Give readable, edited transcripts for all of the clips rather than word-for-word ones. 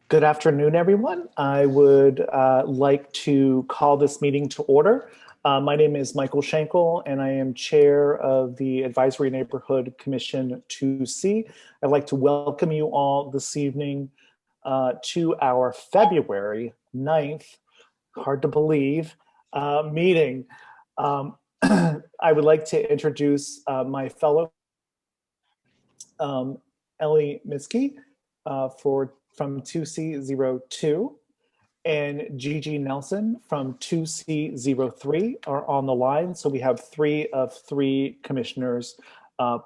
Good afternoon, everyone. I would like to call this meeting to order. My name is Michael Schenkel, and I am chair of the Advisory Neighborhood Commission 2C. I'd like to welcome you all this evening to our February 9th, hard to believe, meeting. I would like to introduce my fellow Ellie Miskey from 2C02 and Gigi Nelson from 2C03 are on the line. So we have 3 of 3 commissioners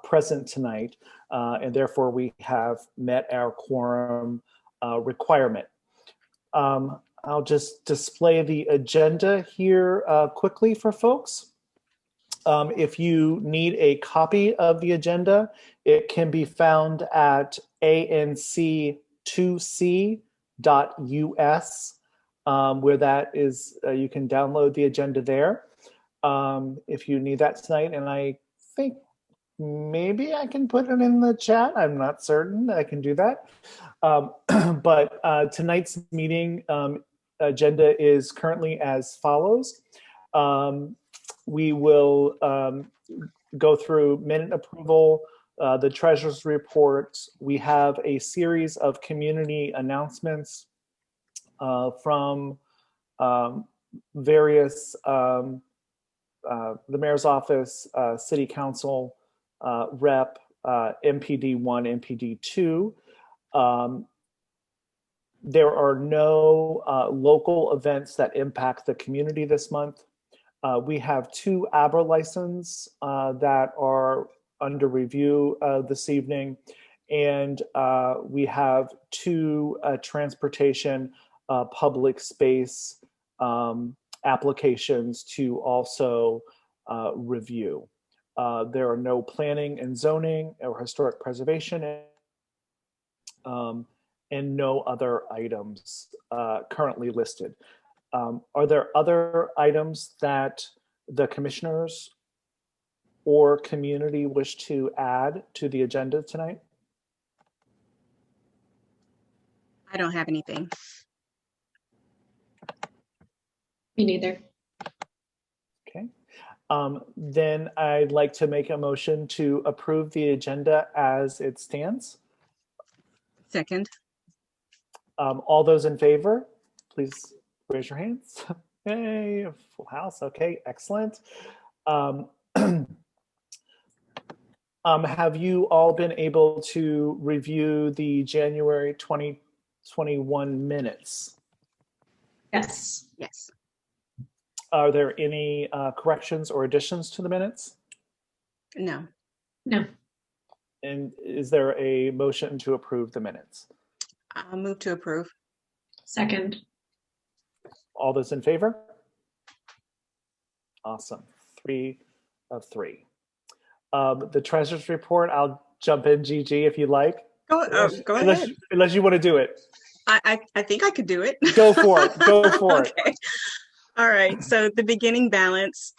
present tonight, and therefore we have met our quorum requirement. I'll just display the agenda here quickly for folks. If you need a copy of the agenda, it can be found at anc2c.us, where that is, you can download the agenda there if you need that tonight. And I think maybe I can put it in the chat. I'm not certain I can do that. But tonight's meeting agenda is currently as follows. We will go through minute approval, the treasurer's report. We have a series of community announcements from various, the mayor's office, city council, rep, MPD 1, MPD 2. There are no local events that impact the community this month. We have 2 ABRA licenses that are under review this evening, and we have 2 transportation public space applications to also review. There are no planning and zoning or historic preservation and no other items currently listed. Are there other items that the commissioners or community wish to add to the agenda tonight? I don't have anything. Me neither. Okay. Then I'd like to make a motion to approve the agenda as it stands. Second. All those in favor, please raise your hands. Hey, full house. Okay, excellent. Have you all been able to review the January 2021 minutes? Yes. Yes. Are there any corrections or additions to the minutes? No. No. And is there a motion to approve the minutes? I'll move to approve. Second. All those in favor? Awesome. 3 of 3. The treasurer's report, I'll jump in, Gigi, if you like. Go ahead. Unless you want to do it. I think I could do it. Go for it. Go for Okay. it. All right. So the beginning balance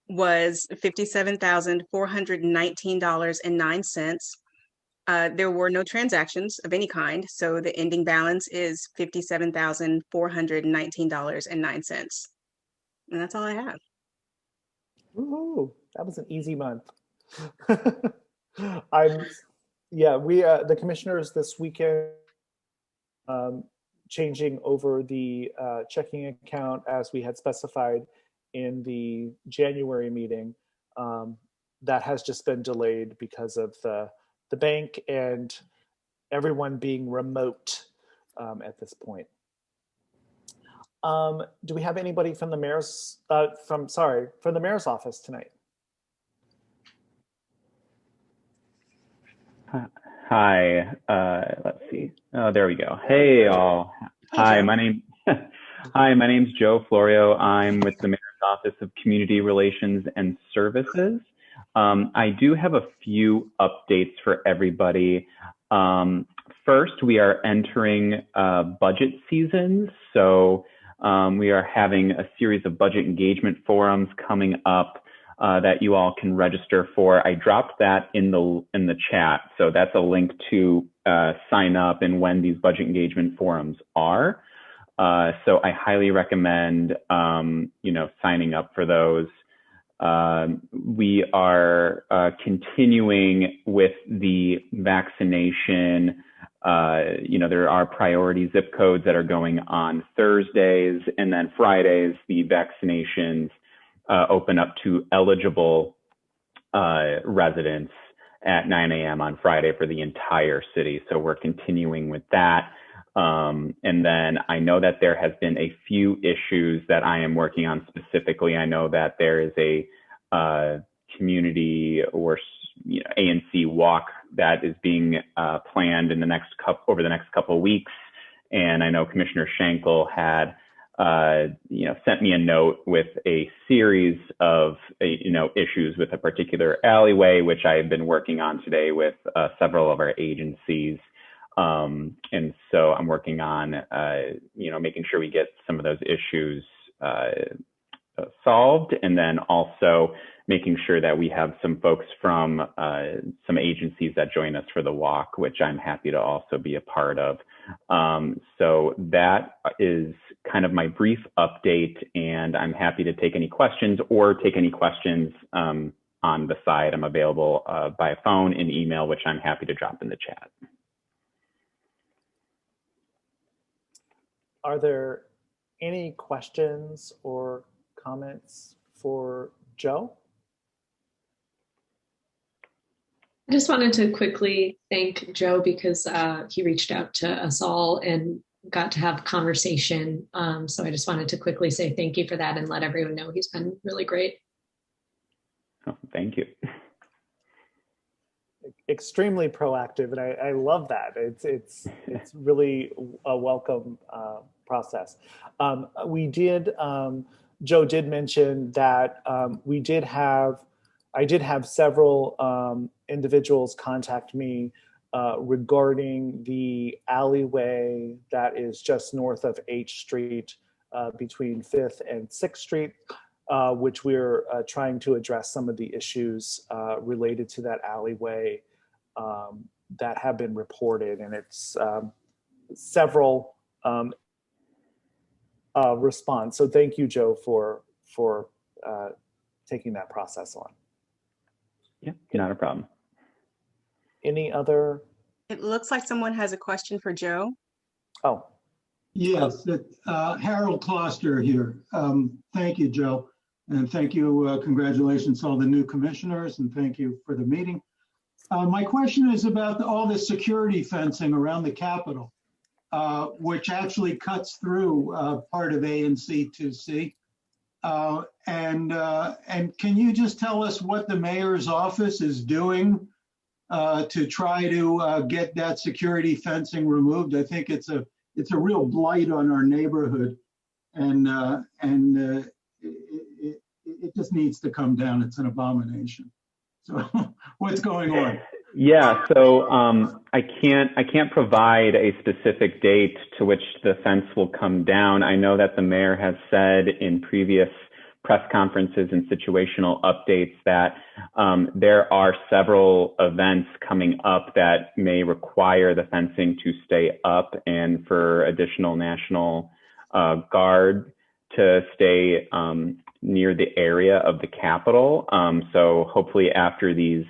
was $57,419.09. There were no transactions of any kind, so the ending balance is $57,419.09. And that's all I have. Ooh, that was an easy month. The commissioners this weekend changing over the checking account as we had specified in the January meeting. That has just been delayed because of the bank and everyone being remote at this point. Do we have anybody from the mayor's from the mayor's office tonight? Hi, let's see. Oh, there we go. Hey all. Hi, my name's Joe Florio. I'm with the Mayor's Office of Community Relations and Services. I do have a few updates for everybody. First, we are entering budget season. So we are having a series of budget engagement forums coming up that you all can register for. I dropped that in the chat. So that's a link to sign up and when these budget engagement forums are. So I highly recommend, signing up for those. We are continuing with the vaccination. There are priority zip codes that are going on Thursdays, and then Fridays, the vaccinations open up to eligible residents at 9 a.m. on Friday for the entire city. So we're continuing with that. And then I know that there has been a few issues that I am working on specifically. I know that there is a community or ANC walk that is being planned in over the next couple of weeks. And I know Commissioner Schenkel had sent me a note with a series of issues with a particular alleyway, which I've been working on today with several of our agencies. And so I'm working on, making sure we get some of those issues solved, and then also making sure that we have some folks from some agencies that join us for the walk, which I'm happy to also be a part of. So that is kind of my brief update, and I'm happy to take any questions on the side. I'm available by phone and email, which I'm happy to drop in the chat. Are there any questions or comments for Joe? I just wanted to quickly thank Joe because he reached out to us all and got to have conversation. So I just wanted to quickly say thank you for that and let everyone know he's been really great. Oh, thank you. Extremely proactive, and I love that. It's really a welcome process. Joe did mention that I did have several individuals contact me regarding the alleyway that is just north of H Street between 5th and 6th Street, which we're trying to address some of the issues related to that alleyway that have been reported. And it's several response. So thank you, Joe, for taking that process on. Yeah, not a problem. Any other? It looks like someone has a question for Joe. Oh. Yes, Harold Kloster here. Thank you, Joe. And thank you, congratulations to all the new commissioners, and thank you for the meeting. My question is about all the security fencing around the Capitol, which actually cuts through part of ANC 2C. And can you just tell us what the mayor's office is doing to try to get that security fencing removed? I think it's a real blight on our neighborhood, and it just needs to come down. It's an abomination. So what's going on? Yeah, so I can't provide a specific date to which the fence will come down. I know that the mayor has said in previous press conferences and situational updates that there are several events coming up that may require the fencing to stay up, and for additional National Guard to stay near the area of the Capitol. So hopefully after these,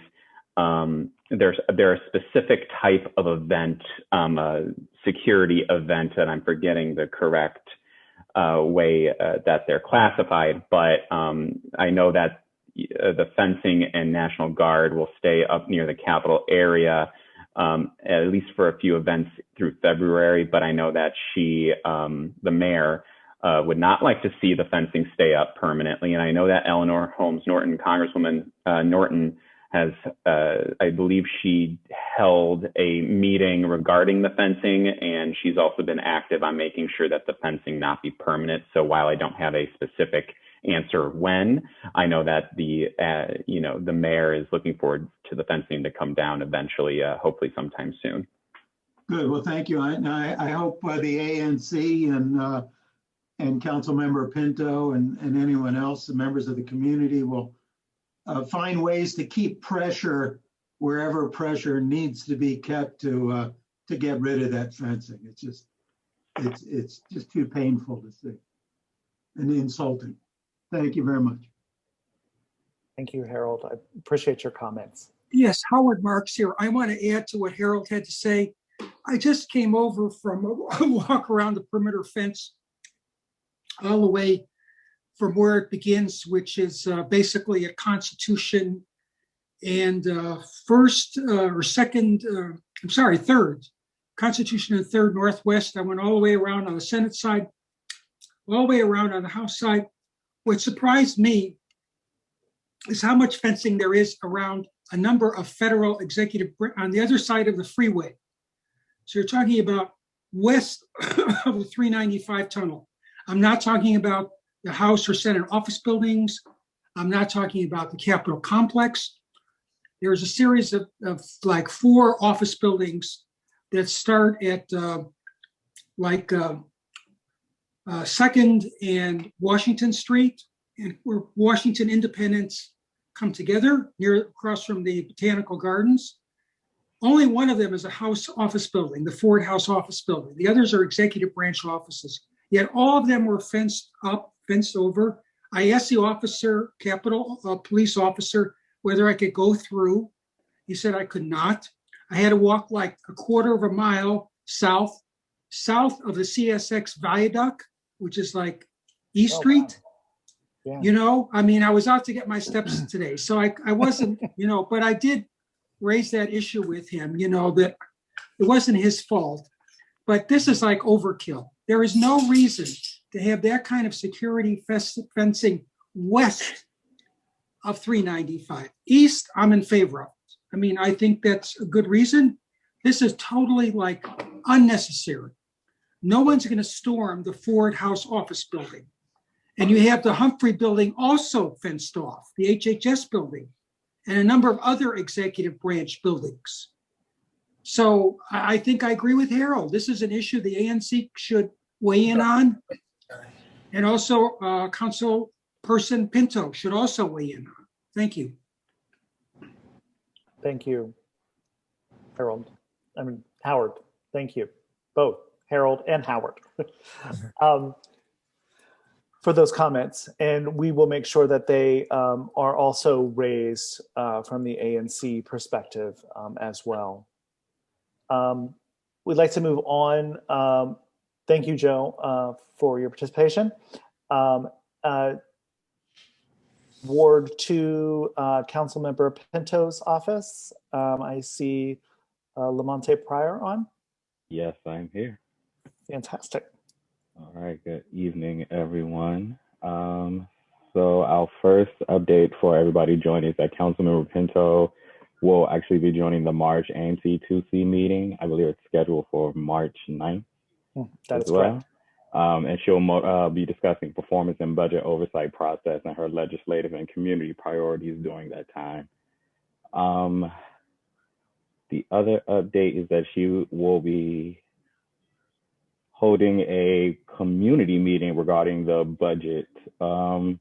there are a specific type of event, a security event, and I'm forgetting the correct way that they're classified, but I know that the fencing and National Guard will stay up near the Capitol area, at least for a few events through February, but I know that the mayor, would not like to see the fencing stay up permanently. And I know that Eleanor Holmes Norton, Congresswoman Norton, has, I believe she held a meeting regarding the fencing, and she's also been active on making sure that the fencing not be permanent. So while I don't have a specific answer when, I know that the mayor is looking forward to the fencing to come down eventually, hopefully sometime soon. Good. Well, thank you. I hope the ANC and Councilmember Pinto and anyone else, the members of the community, will find ways to keep pressure wherever pressure needs to be kept to to get rid of that fencing. It's just too painful to see and insulting. Thank you very much. Thank you, Harold. I appreciate your comments. Yes, Howard Marks here. I want to add to what Harold had to say. I just came over from a walk around the perimeter fence all the way from where it begins, which is basically a Constitution and third, Constitution and Third Northwest. I went all the way around on the Senate side, all the way around on the House side. What surprised me is how much fencing there is around a number of federal executive on the other side of the freeway. So you're talking about west of the 395 tunnel. I'm not talking about the House or Senate office buildings. I'm not talking about the Capitol complex. There's a series of like 4 office buildings that start at 2nd and Washington Street, and where Washington Independence come together near across from the Botanical Gardens. Only one of them is a House office building, the Ford House office building. The others are executive branch offices. Yet all of them were fenced up, fenced over. I asked the officer, Capitol police officer, whether I could go through. He said I could not. I had to walk like a quarter of a mile south of the CSX viaduct, which is like East Street. Wow. Yeah. You know, I mean, I was out to get my steps today. So I wasn't, but I did raise that issue with him, that it wasn't his fault. But this is like overkill. There is no reason to have that kind of security fencing west of 395. East, I'm in favor of it. I mean, I think that's a good reason. This is totally like unnecessary. No one's going to storm the Ford House office building. And you have the Humphrey building also fenced off, the HHS building, and a number of other executive branch buildings. So I think I agree with Harold. This is an issue the ANC should weigh in on. And also Councilperson Pinto should also weigh in on. Thank you. Thank you, Harold. Howard. Thank you. Both Harold and Howard. For those comments, and we will make sure that they are also raised from the ANC perspective as well. We'd like to move on. Thank you, Joe, for your participation. Ward 2, Councilmember Pinto's office. I see Lamonte Pryor on. Yes, I'm here. Fantastic. All right, good evening, everyone. So our first update for everybody joining is that Councilmember Pinto will actually be joining the March ANC 2C meeting. I believe it's scheduled for March 9th. That is correct. And she'll be discussing performance and budget oversight process and her legislative and community priorities during that time. The other update is that she will be holding a community meeting regarding the budget on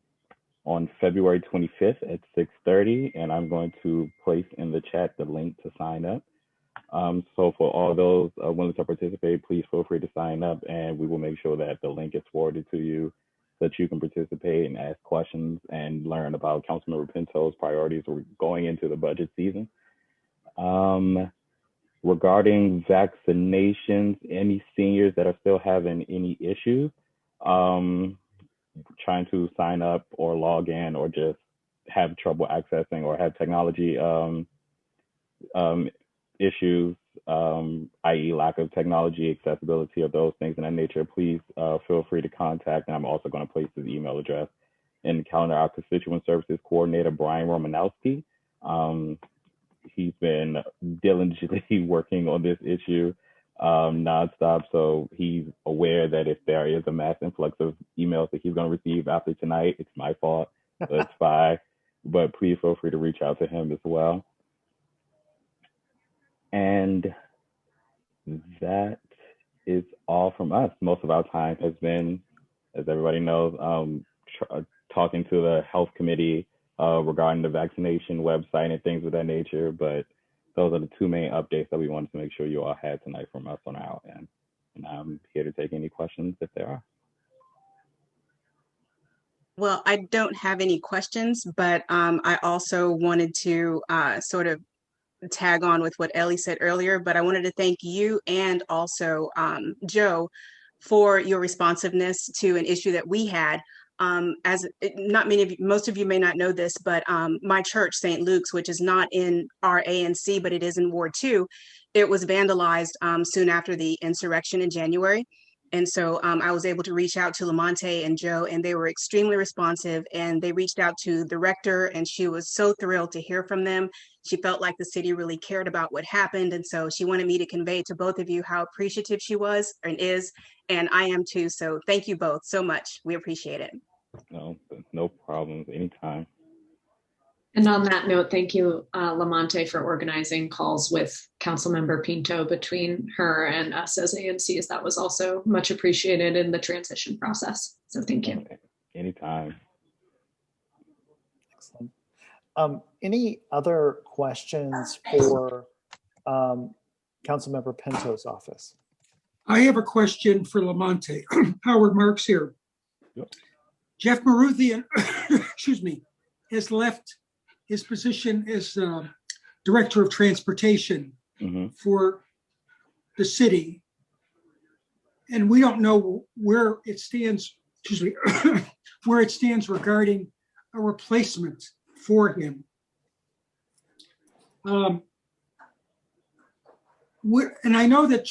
February 25th at 6:30, and I'm going to place in the chat the link to sign up. So for all those willing to participate, please feel free to sign up, and we will make sure that the link is forwarded to you so that you can participate and ask questions and learn about Councilmember Pinto's priorities going into the budget season. Regarding vaccinations, any seniors that are still having any issues trying to sign up or log in or just have trouble accessing or have technology issues, i.e. lack of technology accessibility of those things in that nature, please feel free to contact. And I'm also going to place his email address in the calendar. Our Constituent Services Coordinator, Brian Romanowski. He's been diligently working on this issue nonstop. So he's aware that if there is a mass influx of emails that he's going to receive after tonight, it's my fault. So it's fine. But please feel free to reach out to him as well. And that is all from us. Most of our time has been, as everybody knows, talking to the health committee regarding the vaccination website and things of that nature. But those are the two main updates that we wanted to make sure you all had tonight from us on our end. And I'm here to take any questions if there are. Well, I don't have any questions, but I also wanted to sort of tag on with what Ellie said earlier, but I wanted to thank you and also Joe for your responsiveness to an issue that we had. As not many of you, most of you may not know this, but my church, St. Luke's, which is not in our ANC, but it is in Ward 2, it was vandalized soon after the insurrection in January. And so I was able to reach out to Lamonte and Joe, and they were extremely responsive. And they reached out to the rector, and she was so thrilled to hear from them. She felt like the city really cared about what happened. And so she wanted me to convey to both of you how appreciative she was and is. And I am too. So thank you both so much. We appreciate it. No problems, anytime. And on that note, thank you, Lamonte, for organizing calls with Councilmember Pinto between her and us as ANCs. That was also much appreciated in the transition process. So thank you. Anytime. Excellent. Any other questions for Councilmember Pinto's office? I have a question for Lamonte. Howard Marks here. Yep. Jeff Maruthian, excuse me, has left his position as Director of Transportation for the city. And we don't know where it stands, excuse me, where it stands regarding a replacement for him. And I know that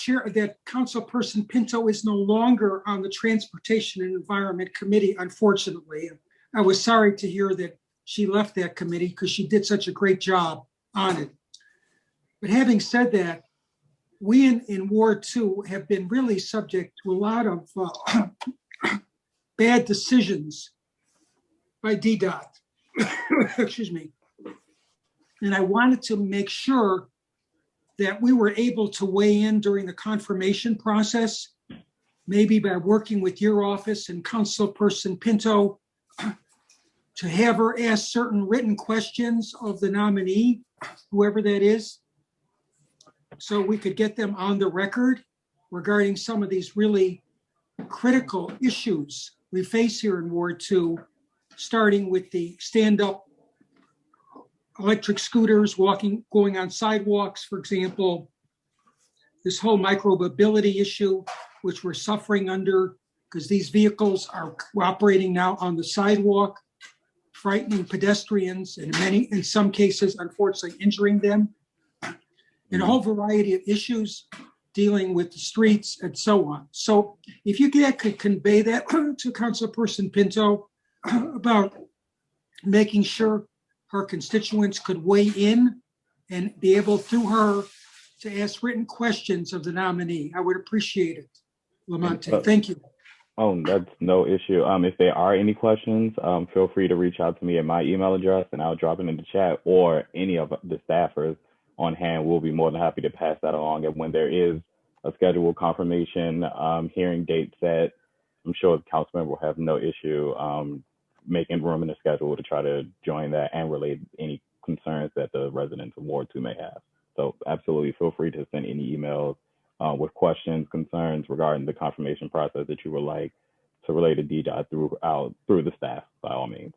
Councilperson Pinto is no longer on the Transportation and Environment Committee, unfortunately. I was sorry to hear that she left that committee because she did such a great job on it. But having said that, we in Ward 2 have been really subject to a lot of bad decisions by DDOT. Excuse me. And I wanted to make sure that we were able to weigh in during the confirmation process, maybe by working with your office and Councilperson Pinto to have her ask certain written questions of the nominee, whoever that is, so we could get them on the record regarding some of these really critical issues we face here in Ward 2, starting with the stand-up electric scooters, going on sidewalks, for example, this whole micromobility issue, which we're suffering under because these vehicles are operating now on the sidewalk, frightening pedestrians and in some cases, unfortunately, injuring them, and a whole variety of issues dealing with the streets and so on. So if you could convey that to Councilperson Pinto about making sure her constituents could weigh in and be able through her to ask written questions of the nominee, I would appreciate it. Lamonte, thank you. Oh, that's no issue. If there are any questions, feel free to reach out to me at my email address and I'll drop it in the chat, or any of the staffers on hand will be more than happy to pass that along. And when there is a scheduled confirmation hearing date set, I'm sure the council member will have no issue making room in the schedule to try to join that and relay any concerns that the residents of Ward 2 may have. So absolutely feel free to send any emails with questions, concerns regarding the confirmation process that you would like to relay to DDOT through the staff, by all means.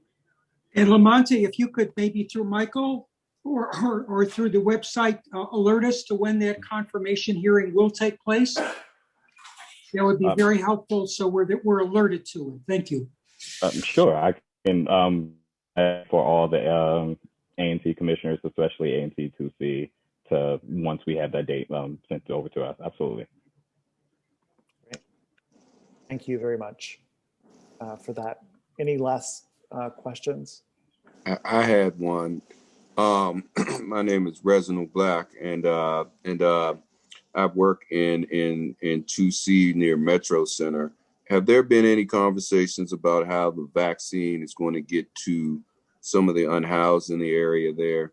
And Lamonte, if you could maybe through Michael or through the website alert us to when that confirmation hearing will take place, that would be very helpful so we're alerted to it. Thank you. Sure, I can for all the ANC commissioners, especially ANC 2C, to once we have that date sent over to us. Absolutely. Great. Thank you very much for that. Any last questions? I had one. My name is Reginald Black, and I work in 2C near Metro Center. Have there been any conversations about how the vaccine is going to get to some of the unhoused in the area there?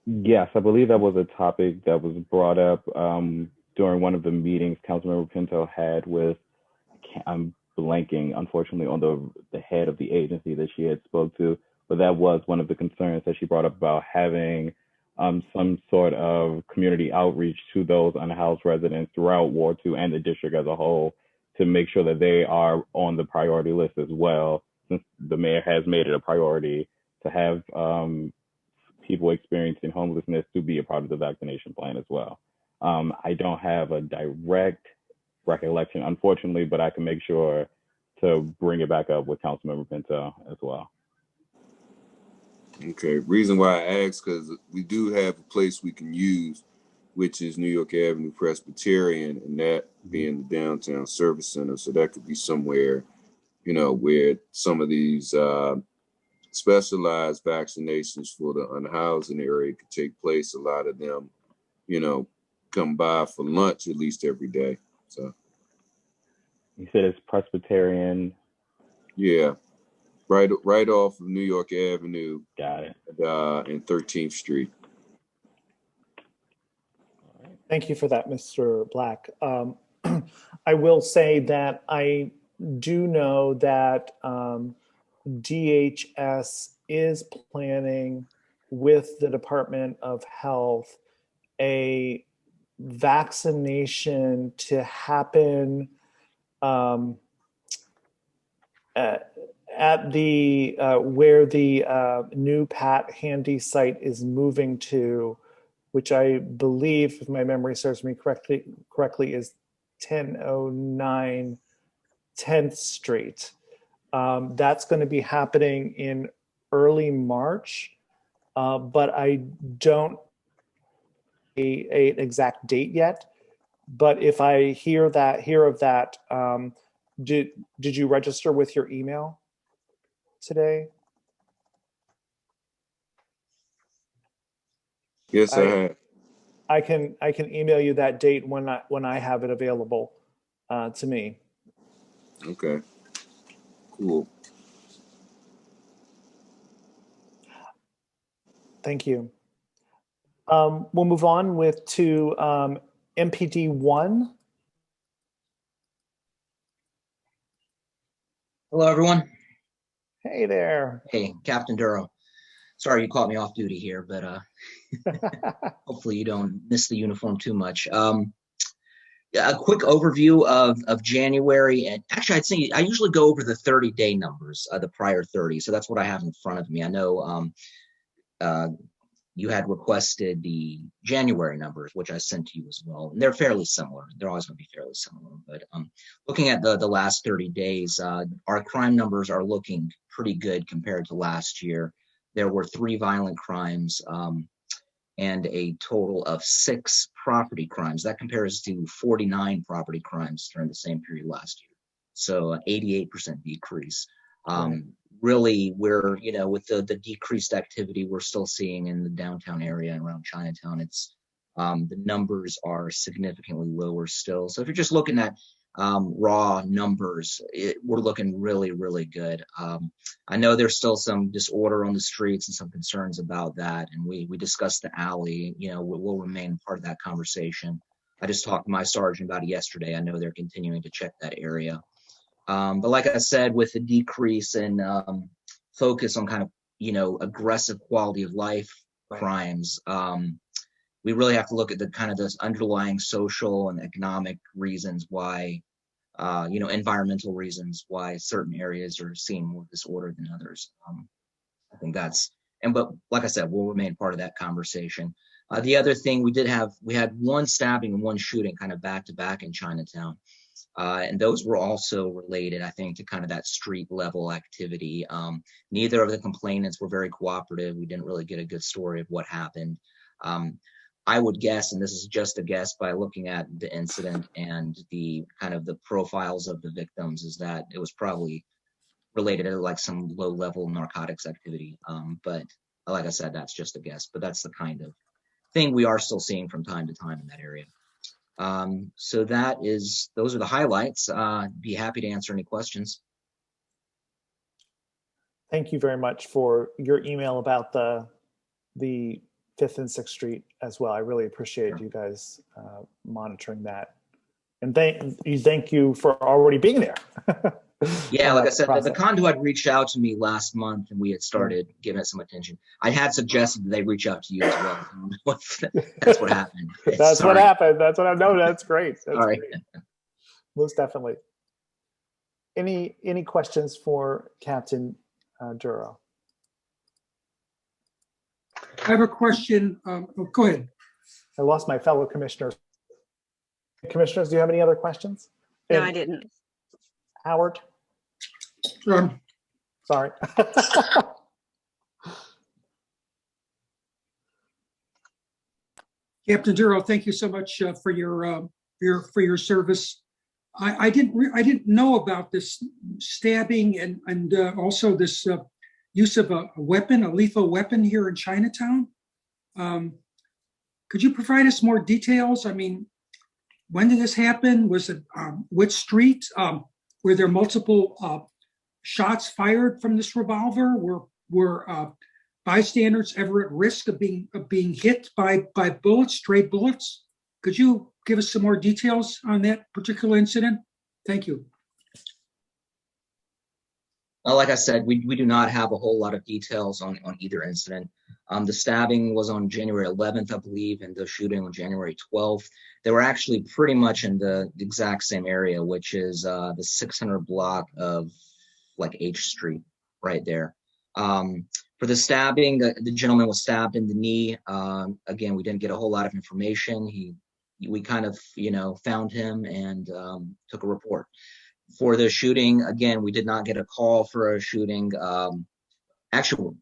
Yes, I believe that was a topic that was brought up during one of the meetings Councilmember Pinto had with, I'm blanking, unfortunately, on the head of the agency that she had spoke to, but that was one of the concerns that she brought up about having some sort of community outreach to those unhoused residents throughout Ward 2 and the district as a whole to make sure that they are on the priority list as well, since the mayor has made it a priority to have people experiencing homelessness to be a part of the vaccination plan as well. I don't have a direct recollection, unfortunately, but I can make sure to bring it back up with Councilmember Pinto as well. Okay, reason why I asked, because we do have a place we can use, which is New York Avenue Presbyterian, and that being the downtown service center. So that could be somewhere, you know, where some of these specialized vaccinations for the unhoused in the area could take place. A lot of them, you know, come by for lunch at least every day. So you said it's Presbyterian. Yeah, right off of New York Avenue. Got it. And 13th Street. Thank you for that, Mr. Black. I will say that I do know that DHS is planning with the Department of Health a vaccination to happen at the where the new Pat Handy site is moving to, which I believe, if my memory serves me correctly, is 1009 10th Street. That's going to be happening in early March, but I don't an exact date yet. But if I hear of that, did you register with your email today? Yes, I have. I can email you that date when I have it available to me. Okay. Cool. Thank you. We'll move on to MPD 1. Hello, everyone. Hey there. Hey, Captain Duro. Sorry you caught me off duty here, but hopefully you don't miss the uniform too much. A quick overview of January, and actually I'd say I usually go over the 30-day numbers, the prior 30, so that's what I have in front of me. I know you had requested the January numbers, which I sent to you as well, and they're fairly similar. They're always going to be fairly similar, but looking at the last 30 days, our crime numbers are looking pretty good compared to last year. There were 3 violent crimes, and a total of 6 property crimes. That compares to 49 property crimes during the same period last year. So 88% decrease. Really, we're, with the decreased activity we're still seeing in the downtown area and around Chinatown, it's the numbers are significantly lower still. So if you're just looking at raw numbers, we're looking really, really good. I know there's still some disorder on the streets and some concerns about that. And we discussed the alley, will remain part of that conversation. I just talked to my sergeant about it yesterday. I know they're continuing to check that area. But like I said, with the decrease in focus on kind of, aggressive quality of life crimes, we really have to look at the kind of those underlying social and economic reasons why, environmental reasons why certain areas are seeing more disorder than others. I think but like I said, we'll remain part of that conversation. The other thing we had 1 stabbing and 1 shooting kind of back to back in Chinatown. And those were also related, I think, to kind of that street level activity. Neither of the complainants were very cooperative. We didn't really get a good story of what happened. I would guess, and this is just a guess by looking at the incident and the kind of the profiles of the victims, is that it was probably related to like some low level narcotics activity. But like I said, that's just a guess, but that's the kind of thing we are still seeing from time to time in that area. So those are the highlights. Be happy to answer any questions. Thank you very much for your email about the 5th and 6th Street as well. I really appreciate you guys monitoring that. And thank you for already being there. Yeah, on like I that said, the process. condo had reached out to me last month, and we had started giving it some attention. I had suggested that they reach out to you as well. That's what happened. That's what Sorry. happened. That's what I know. That's great. That's Sorry. great. Most definitely. Any questions for Captain Duro? I have a question. Go ahead. I lost my fellow commissioners. Commissioners, do you have any other questions? No, And I didn't. Howard? Sorry. Captain Duro, thank you so much for your service. I didn't know about this stabbing and also this use of a weapon, a lethal weapon here in Chinatown. Could you provide us more details? I mean, when did this happen? Was it which street? Were there multiple shots fired from this revolver? Were bystanders ever at risk of being hit by bullets, stray bullets? Could you give us some more details on that particular incident? Thank you. Well, like I said, we do not have a whole lot of details on either incident. The stabbing was on January 11th, I believe, and the shooting on January 12th. They were actually pretty much in the exact same area, which is the 600 block of like H Street right there. For the stabbing, the gentleman was stabbed in the knee. Again, we didn't get a whole lot of information. We kind of, found him and took a report. For the shooting, again, we did not get a call for a shooting. Actually,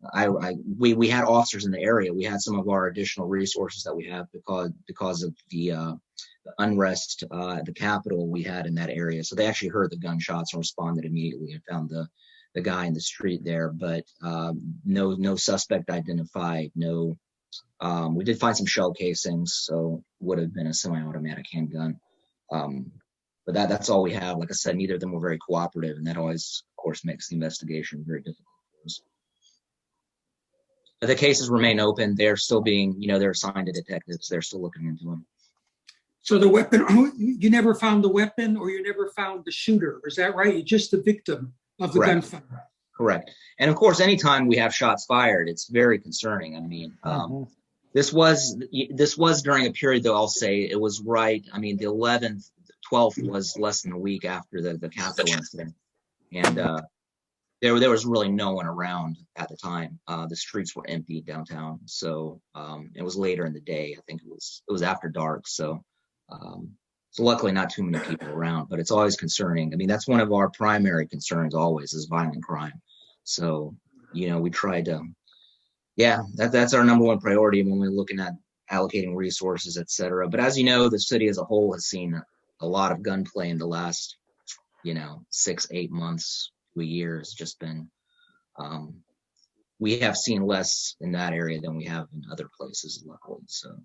we had officers in the area. We had some of our additional resources that we have because of the unrest at the Capitol we had in that area. So they actually heard the gunshots and responded immediately and found the guy in the street there. But no suspect identified. No, we did find some shell casings, so would have been a semi-automatic handgun. But that's all we have. Like I said, neither of them were very cooperative, and that always, of course, makes the investigation very difficult for us. But the cases remain open. They're still being, they're assigned to detectives. They're still looking into them. So the weapon, you never found the weapon, or you never found the shooter, is that right? You're just the victim of the gunfire. Correct. And of course, anytime we have shots fired, it's very concerning. I mean, this was during a period, though, I'll say it was right. I mean, the 11th, 12th was less than a week after the Capitol incident. And there was really no one around at the time. The streets were empty downtown. So it was later in the day. I think it was after dark. So luckily not too many people around, but it's always concerning. I mean, that's one of our primary concerns always is violent crime. So, we try to, that's our number one priority when we're looking at allocating resources, et cetera. But as you know, the city as a whole has seen a lot of gunplay in the last, 6-8 months to a year. It's just been, we have seen less in that area than we have in other places, luckily. So,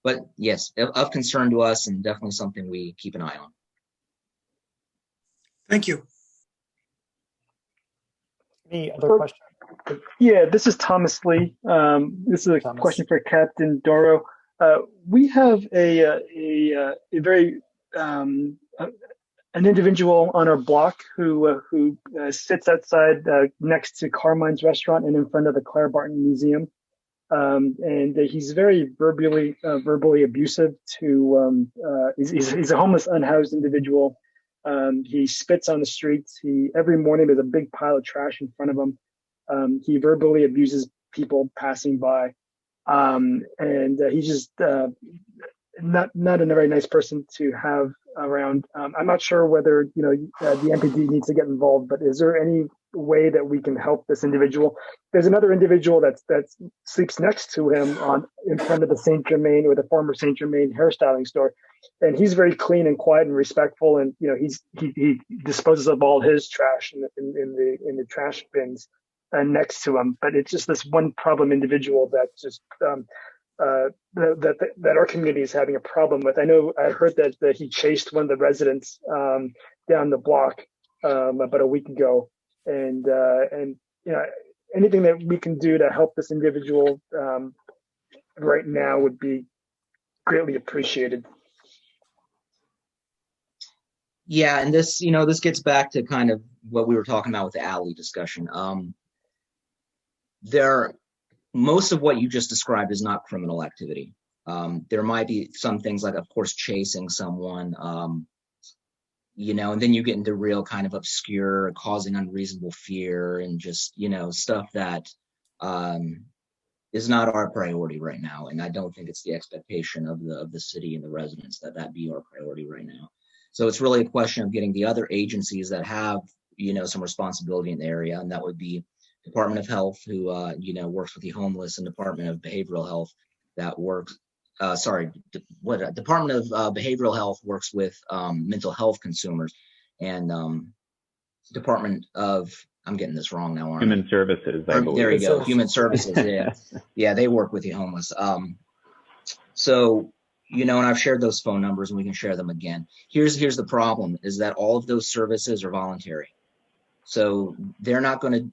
but yes, of concern to us and definitely something we keep an eye on. Thank you. Any other questions? Yeah, this is Thomas Lee. This is a question for Captain Doro. We have a very an individual on our block who sits outside next to Carmine's restaurant and in front of the Claire Barton Museum, and he's very verbally abusive to. He's a homeless, unhoused individual. He spits on the streets. Every morning there's a big pile of trash in front of him. He verbally abuses people passing by, and he's just not a very nice person to have around. I'm not sure whether the MPD needs to get involved, but is there any way that we can help this individual? There's another individual that sleeps next to him in front of the Saint Germain or the former Saint Germain hairstyling store, and he's very clean and quiet and respectful, and he disposes of all his trash in the trash bins next to him. But it's just this one problem individual that just that our community is having a problem with. I heard that he chased one of the residents down the block about a week ago, and anything that we can do to help this individual right now would be greatly appreciated. Yeah, and this, this gets back to kind of what we were talking about with the alley discussion. Most of what you just described is not criminal activity. There might be some things like, of course, chasing someone, and then you get into real kind of obscure, causing unreasonable fear and just, stuff that is not our priority right now. And I don't think it's the expectation of the city and the residents that be our priority right now. So it's really a question of getting the other agencies that have, some responsibility in the area, and that would be Department of Health, who works with the homeless, and Department of Behavioral Health that works. Department of Behavioral Health works with mental health consumers, and Department of, I'm getting this wrong now, Human Services, I believe. There you go, Human Services. Yeah, yeah, they work with the homeless. So, and I've shared those phone numbers, and we can share them again. Here's the problem: is that all of those services are voluntary, so they're not going to,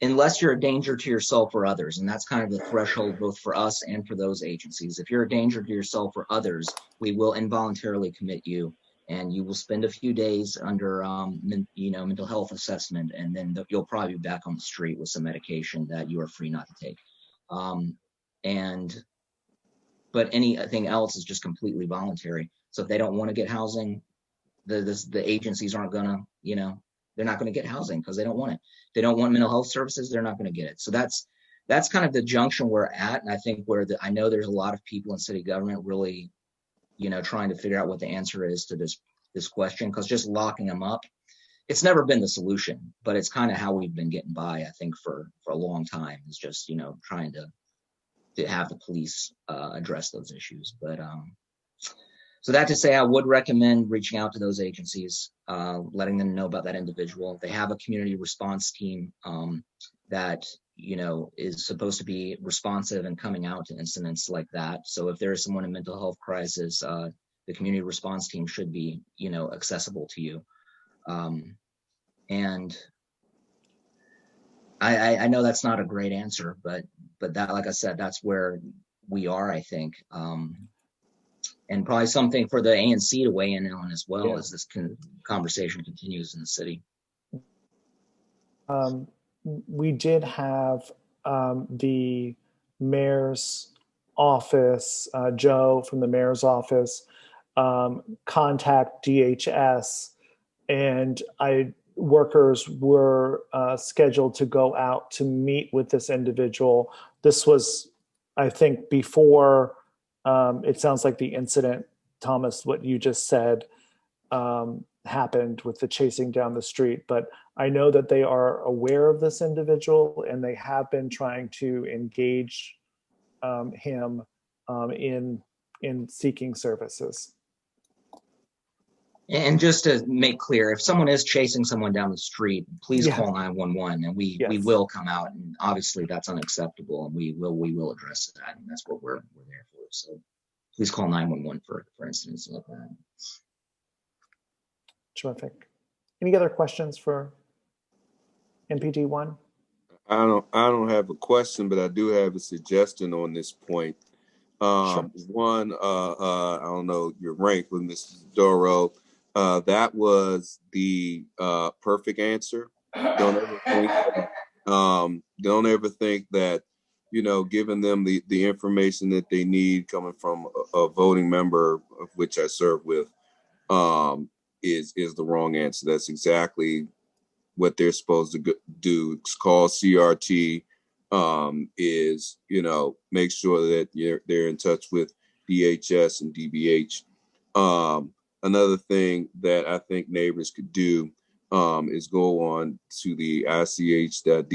unless you're a danger to yourself or others, and that's kind of the threshold both for us and for those agencies. If you're a danger to yourself or others, we will involuntarily commit you, and you will spend a few days under, mental health assessment, and then you'll probably be back on the street with some medication that you are free not to take. But anything else is just completely voluntary. So if they don't want to get housing, the agencies aren't gonna, they're not going to get housing because they don't want it. They don't want mental health services, they're not going to get it. So that's kind of the junction we're at. And I think I know there's a lot of people in city government really, trying to figure out what the answer is to this question, because just locking them up, it's never been the solution, but it's kind of how we've been getting by, I think, for a long time, is just, trying to have the police address those issues. But so that to say, I would recommend reaching out to those agencies, letting them know about that individual. They have a community response team that, is supposed to be responsive and coming out to incidents like that. So if there is someone in mental health crisis, the community response team should be, accessible to you. And I know that's not a great answer, but that, like I said, that's where we are, I think. And probably something for the ANC to weigh in on as well, as this conversation continues in the city. We did have the mayor's office, Joe from the mayor's office, contact DHS, and workers were scheduled to go out to meet with this individual. This was, I think, before it sounds like the incident, Thomas, what you just said, happened with the chasing down the street. But I know that they are aware of this individual, and they have been trying to engage him in seeking services. And just to make clear, if someone is chasing someone down the street, please call 911, and we will come out. And obviously that's unacceptable, and we will address that, and that's what we're there for. So please call 911 for incidents like that. Terrific. Any other questions for MPD 1? I don't have a question, but I do have a suggestion on this point. Sure. One, I don't know your rank with Mrs. Doro. That was the perfect answer. Don't ever think that, giving them the information that they need coming from a voting member of which I serve with is the wrong answer. That's exactly what they're supposed to do. It's called CRT. Is make sure that they're in touch with DHS and DBH. Another thing that I think neighbors could do is go on to the ich.dc.gov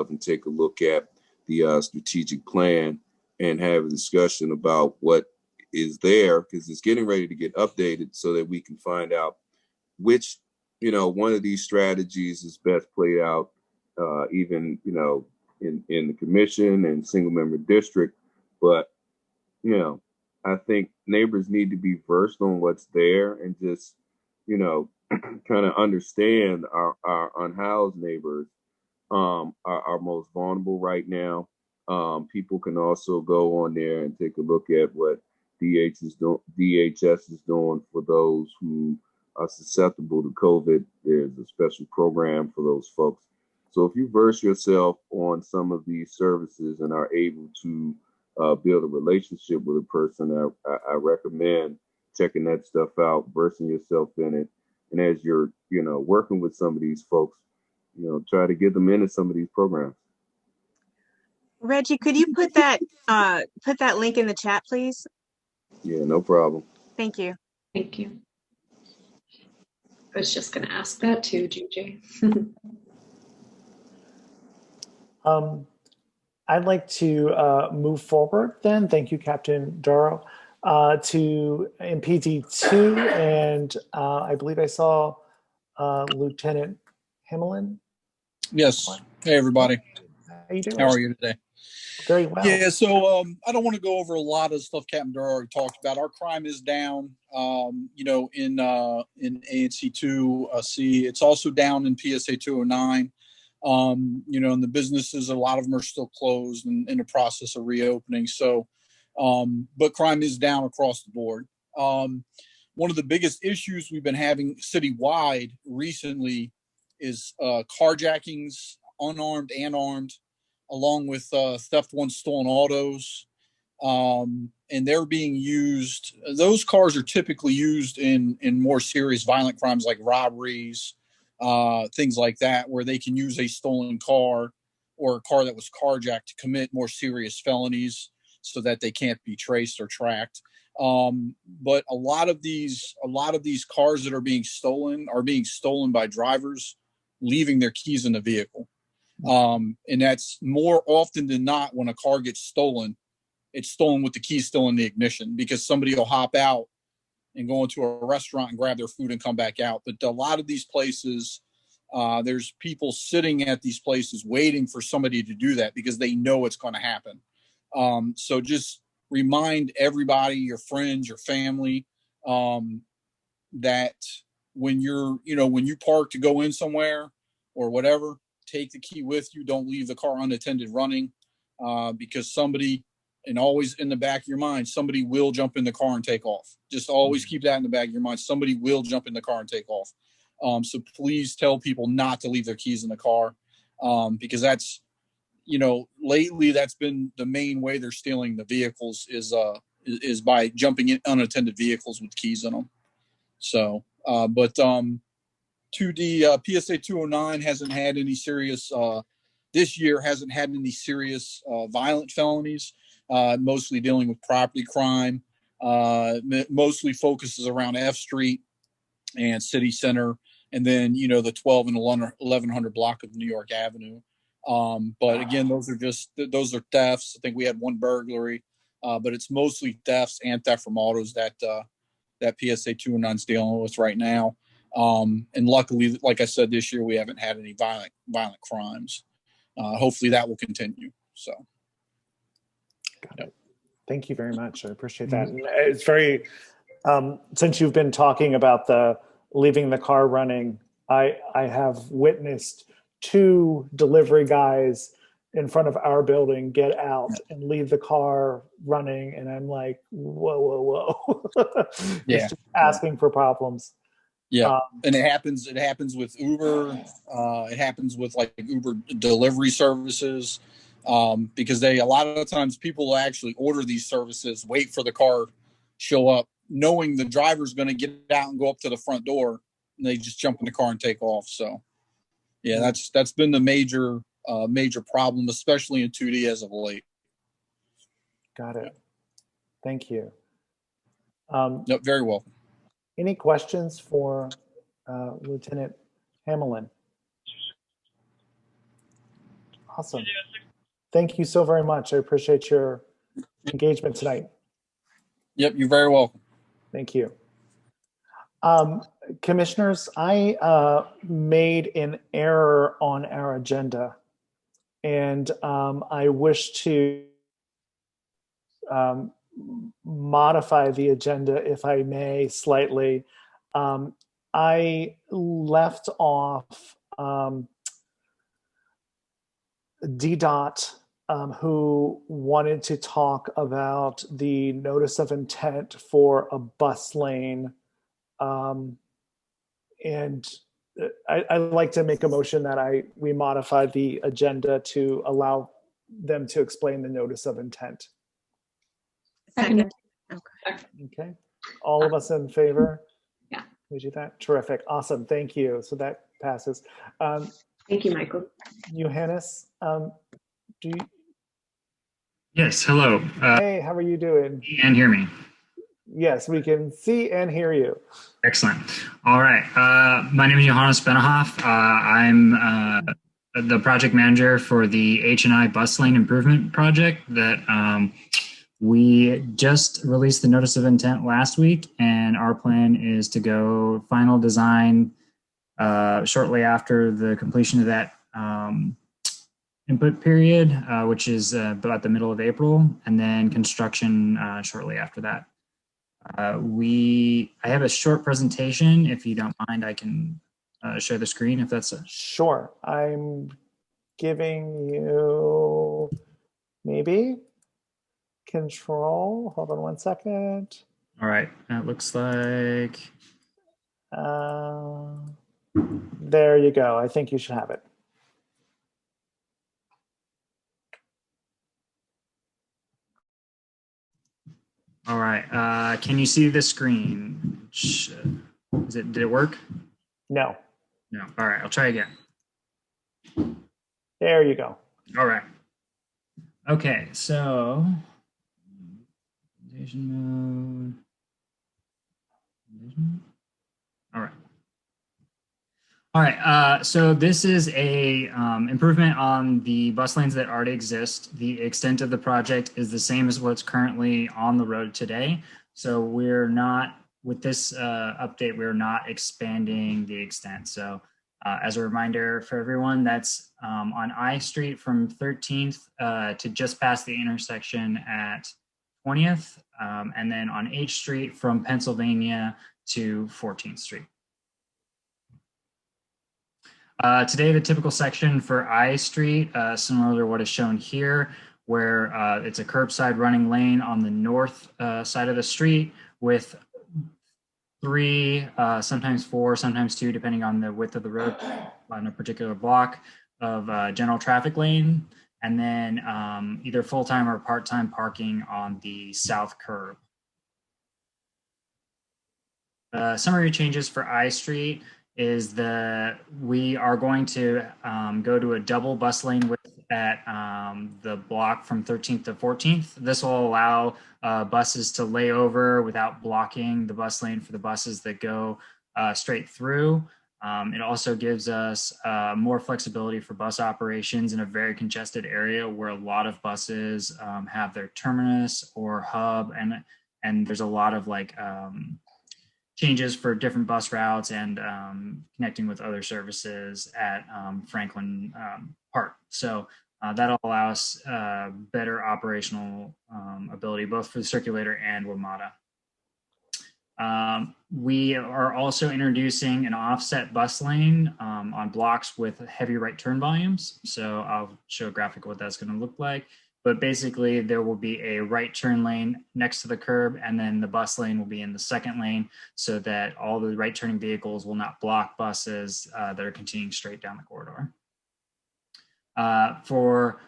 and take a look at the strategic plan and have a discussion about what is there, because it's getting ready to get updated so that we can find out which, one of these strategies is best played out, even, in the commission and single member district. But, I think neighbors need to be versed on what's there and just, kind of understand our unhoused neighbors are most vulnerable right now. People can also go on there and take a look at what DHS is doing for those who are susceptible to COVID, there's a special program for those folks. So if you verse yourself on some of these services and are able to build a relationship with a person, I recommend checking that stuff out, versing yourself in it. And as you're, working with some of these folks, try to get them into some of these programs. Reggie, could you put that link in the chat, please? Yeah, no problem. Thank you. Thank you. I was just going to ask that too, Gigi. I'd like to move forward then. Thank you, Captain Duro, to MPD2, and I believe I saw Lieutenant Himmelin. Yes. Hey, everybody. How you doing? How are you today? Very well. Yeah, so I don't want to go over a lot of stuff Captain Duro already talked about. Our crime is down, in ANC 2C. It's also down in PSA 209. And the businesses, a lot of them are still closed and in the process of reopening. So, but crime is down across the board. One of the biggest issues we've been having citywide recently is carjackings, unarmed and armed, along with theft of stolen autos. And they're being used. Those cars are typically used in more serious violent crimes like robberies, things like that, where they can use a stolen car or a car that was carjacked to commit more serious felonies so that they can't be traced or tracked. But a lot of these cars that are being stolen by drivers leaving their keys in the vehicle. And that's more often than not when a car gets stolen, it's stolen with the keys still in the ignition because somebody will hop out and go into a restaurant and grab their food and come back out. But a lot of these places, there's people sitting at these places waiting for somebody to do that because they know it's going to happen. So just remind everybody, your friends, your family, that when you park to go in somewhere or whatever, take the key with you. Don't leave the car unattended running, because somebody, and always in the back of your mind, somebody will jump in the car and take off. Just always keep that in the back of your mind. Somebody will jump in the car and take off. So please tell people not to leave their keys in the car, because that's, lately that's been the main way they're stealing the vehicles is by jumping in unattended vehicles with keys in them. So, but 2D PSA 209 hasn't had any serious, this year hasn't had any serious violent felonies, mostly dealing with property crime, mostly focuses around F Street and City Center, and then, the 12 and 1100 block of New York Avenue. But again, those are thefts. I think we had one burglary, but it's mostly thefts and theft from autos that PSA 209 is dealing with right now. And luckily, like I said, this year we haven't had any violent crimes. Hopefully that will continue. So. Got it. Thank you very much. I appreciate that. And it's very, since you've been talking about the leaving the car running, I have witnessed 2 delivery guys in front of our building get out and leave the car running. And I'm like, whoa. Yeah. Just asking for problems. Yeah. And it happens with Uber. It happens with like Uber delivery services. Because a lot of times people actually order these services, wait for the car show up, knowing the driver's going to get out and go up to the front door, and they just jump in the car and take off. So, yeah, that's been the major problem, especially in 2D as of late. Got it. Thank you. No, very well. Any questions for Lieutenant Hamelin? Awesome. Thank you so very much. I appreciate your engagement tonight. Yep, you're very welcome. Thank you. Commissioners, I made an error on our agenda, and I wish to modify the agenda, if I may, slightly. I left off D-Dot, who wanted to talk about the notice of intent for a bus lane And I'd like to make a motion that we modify the agenda to allow them to explain the notice of intent. Second. Okay. All of us in favor? Yeah. We do that? Terrific. Awesome. Thank you. So that passes. Thank you, Michael. Johannes, do you, Yes, hello. hey, how are you doing? And hear me. Yes, we can see and hear you. Excellent. All right. My name is Johannes Bennehoff. I'm the project manager for the H&I bus lane improvement project that we just released the notice of intent last week, and our plan is to go final design shortly after the completion of that input period, which is about the middle of April, and then construction shortly after that. I have a short presentation. If you don't mind, I can share the screen if that's a... Sure. I'm giving you maybe control. Hold on one second. All right. That looks like... there you go. I think you should have it. All right. Can you see the screen? Did it work? No. No. All right. I'll try again. There you go. All right. Okay. So, presentation mode. All right. All right, so this is a improvement on the bus lanes that already exist. The extent of the project is the same as what's currently on the road today. So we're not, with this update, we're not expanding the extent. So as a reminder for everyone, that's on I Street from 13th to just past the intersection at 20th, and then on H Street from Pennsylvania to 14th Street. Today, the typical section for I Street, similar to what is shown here, where it's a curbside running lane on the north side of the street with 3, sometimes 4, sometimes 2, depending on the width of the road on a particular block of general traffic lane, and then either full-time or part-time parking on the south curb. Summary changes for I Street is that we are going to go to a double bus lane width at the block from 13th to 14th. This will allow buses to lay over without blocking the bus lane for the buses that go straight through. It also gives us more flexibility for bus operations in a very congested area where a lot of buses have their terminus or hub, and there's a lot of like changes for different bus routes and connecting with other services at Franklin Park. So that'll allow us better operational ability, both for the circulator and WMATA. We are also introducing an offset bus lane on blocks with heavy right turn volumes. So I'll show a graphic of what that's going to look like. But basically, there will be a right turn lane next to the curb, and then the bus lane will be in the second lane so that all the right turning vehicles will not block buses that are continuing straight down the corridor. For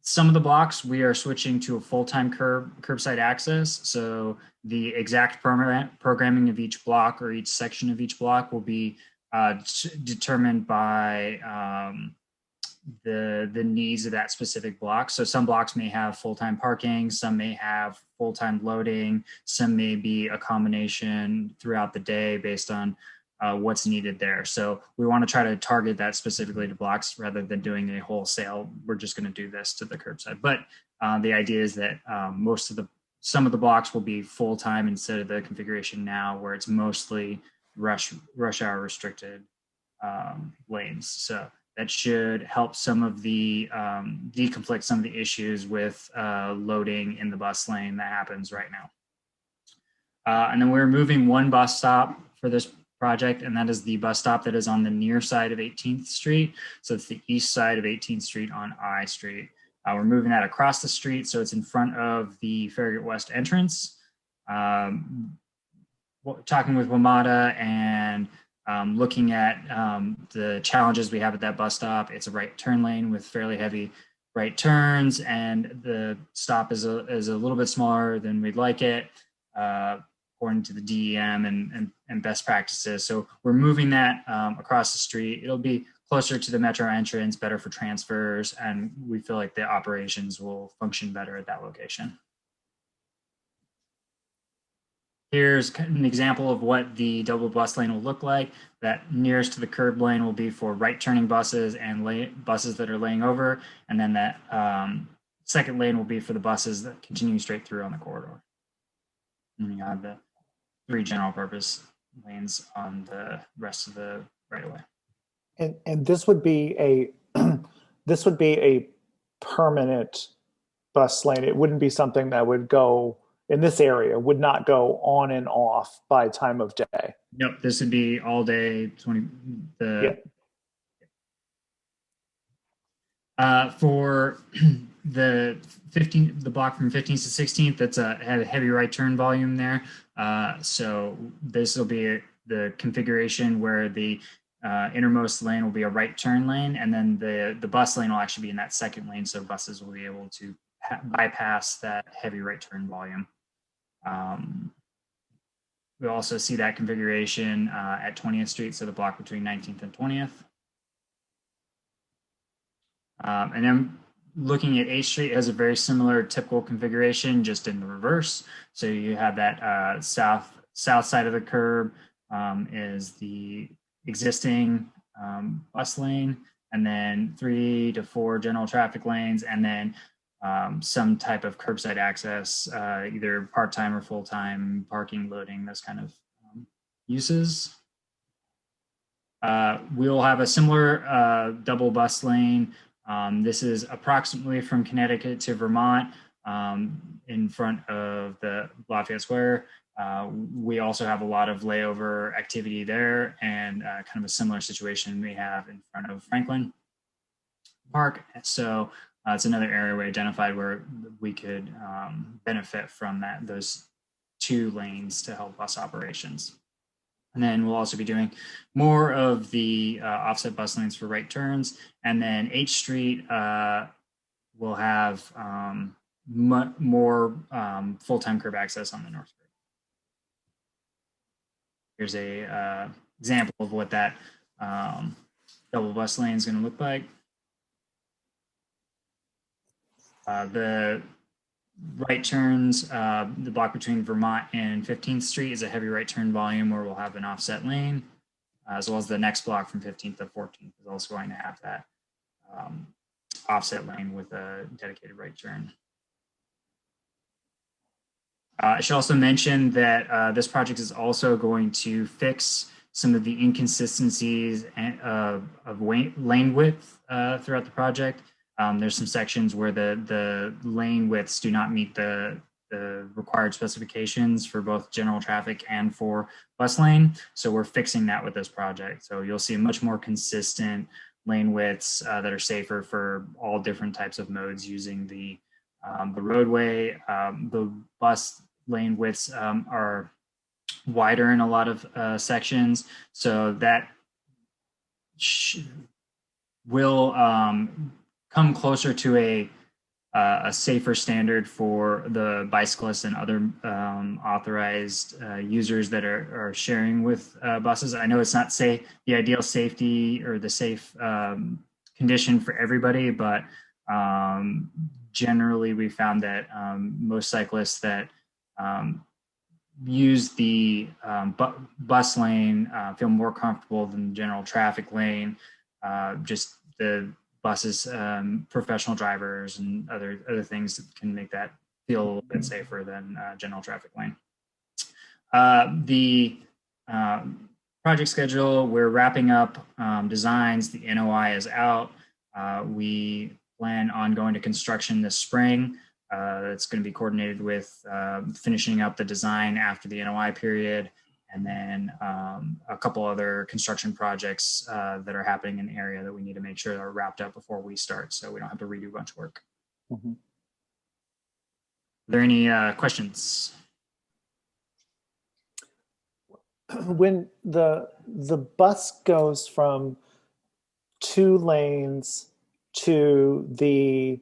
some of the blocks, we are switching to a full-time curbside access. So the exact programming of each block or each section of each block will be determined by the needs of that specific block. So some blocks may have full-time parking, some may have full-time loading, some may be a combination throughout the day based on what's needed there. So we want to try to target that specifically to blocks rather than doing a wholesale, we're just going to do this to the curbside. But the idea is that some of the blocks will be full-time instead of the configuration now where it's mostly rush hour restricted lanes. So that should help some of the deconflict some of the issues with loading in the bus lane that happens right now. And then we're moving one bus stop for this project, and that is the bus stop that is on the near side of 18th Street. So it's the east side of 18th Street on I Street. We're moving that across the street, so it's in front of the Farragut West entrance. Talking with WMATA and Looking at the challenges we have at that bus stop, it's a right turn lane with fairly heavy right turns, and the stop is a little bit smaller than we'd like it, according to the DEM and best practices. So we're moving that across the street. It'll be closer to the metro entrance, better for transfers, and we feel like the operations will function better at that location. Here's an example of what the double bus lane will look like. That nearest to the curb lane will be for right turning buses and buses that are laying over. And then that second lane will be for the buses that continue straight through on the corridor. And you have the 3 general purpose lanes on the rest of the right of way. And this would be a this would be a permanent bus lane. It wouldn't be something that would go in this area, would not go on and off by time of day. Nope, this would be all day 20. For the block from 15th to 16th, that's had a heavy right turn volume there. So this will be the configuration where the innermost lane will be a right turn lane, and then the bus lane will actually be in that second lane, so buses will be able to bypass that heavy right turn volume. We also see that configuration at 20th Street, so the block between 19th and 20th. And then looking at 8th Street, it has a very similar typical configuration, just in the reverse. So you have that south side of the curb is the existing bus lane, and then 3 to 4 general traffic lanes, and then some type of curbside access, either part-time or full-time parking, loading, those kind of uses. We'll have a similar double bus lane. This is approximately from Connecticut to Vermont, in front of the Lafayette Square. We also have a lot of layover activity there, and kind of a similar situation we have in front of Franklin Park. So it's another area we identified where we could benefit from those 2 lanes to help bus operations. And then we'll also be doing more of the offset bus lanes for right turns. And then 8th Street will have more full-time curb access on the north curb. Here's a example of what that double bus lane is going to look like. The right turns, the block between Vermont and 15th Street is a heavy right turn volume where we'll have an offset lane, as well as the next block from 15th to 14th is also going to have that offset lane with a dedicated right turn. I should also mention that this project is also going to fix some of the inconsistencies of lane width throughout the project. There's some sections where the lane widths do not meet the required specifications for both general traffic and for bus lane. So we're fixing that with this project. So you'll see much more consistent lane widths that are safer for all different types of modes using the roadway. The bus lane widths are wider in a lot of sections, so that will come closer to a safer standard for the bicyclists and other authorized users that are sharing with buses. I know it's not the ideal safety or the safe condition for everybody, but generally we found that most cyclists that use the bus lane feel more comfortable than the general traffic lane. Just the buses, professional drivers and other things that can make that feel a little bit safer than general traffic lane. The project schedule, we're wrapping up designs. The NOI is out. We plan on going to construction this spring. It's going to be coordinated with finishing up the design after the NOI period, and then a couple other construction projects that are happening in the area that we need to make sure are wrapped up before we start, so we don't have to redo a bunch of work. Mm-hmm. Are there any questions? When the the bus goes from 2 lanes to the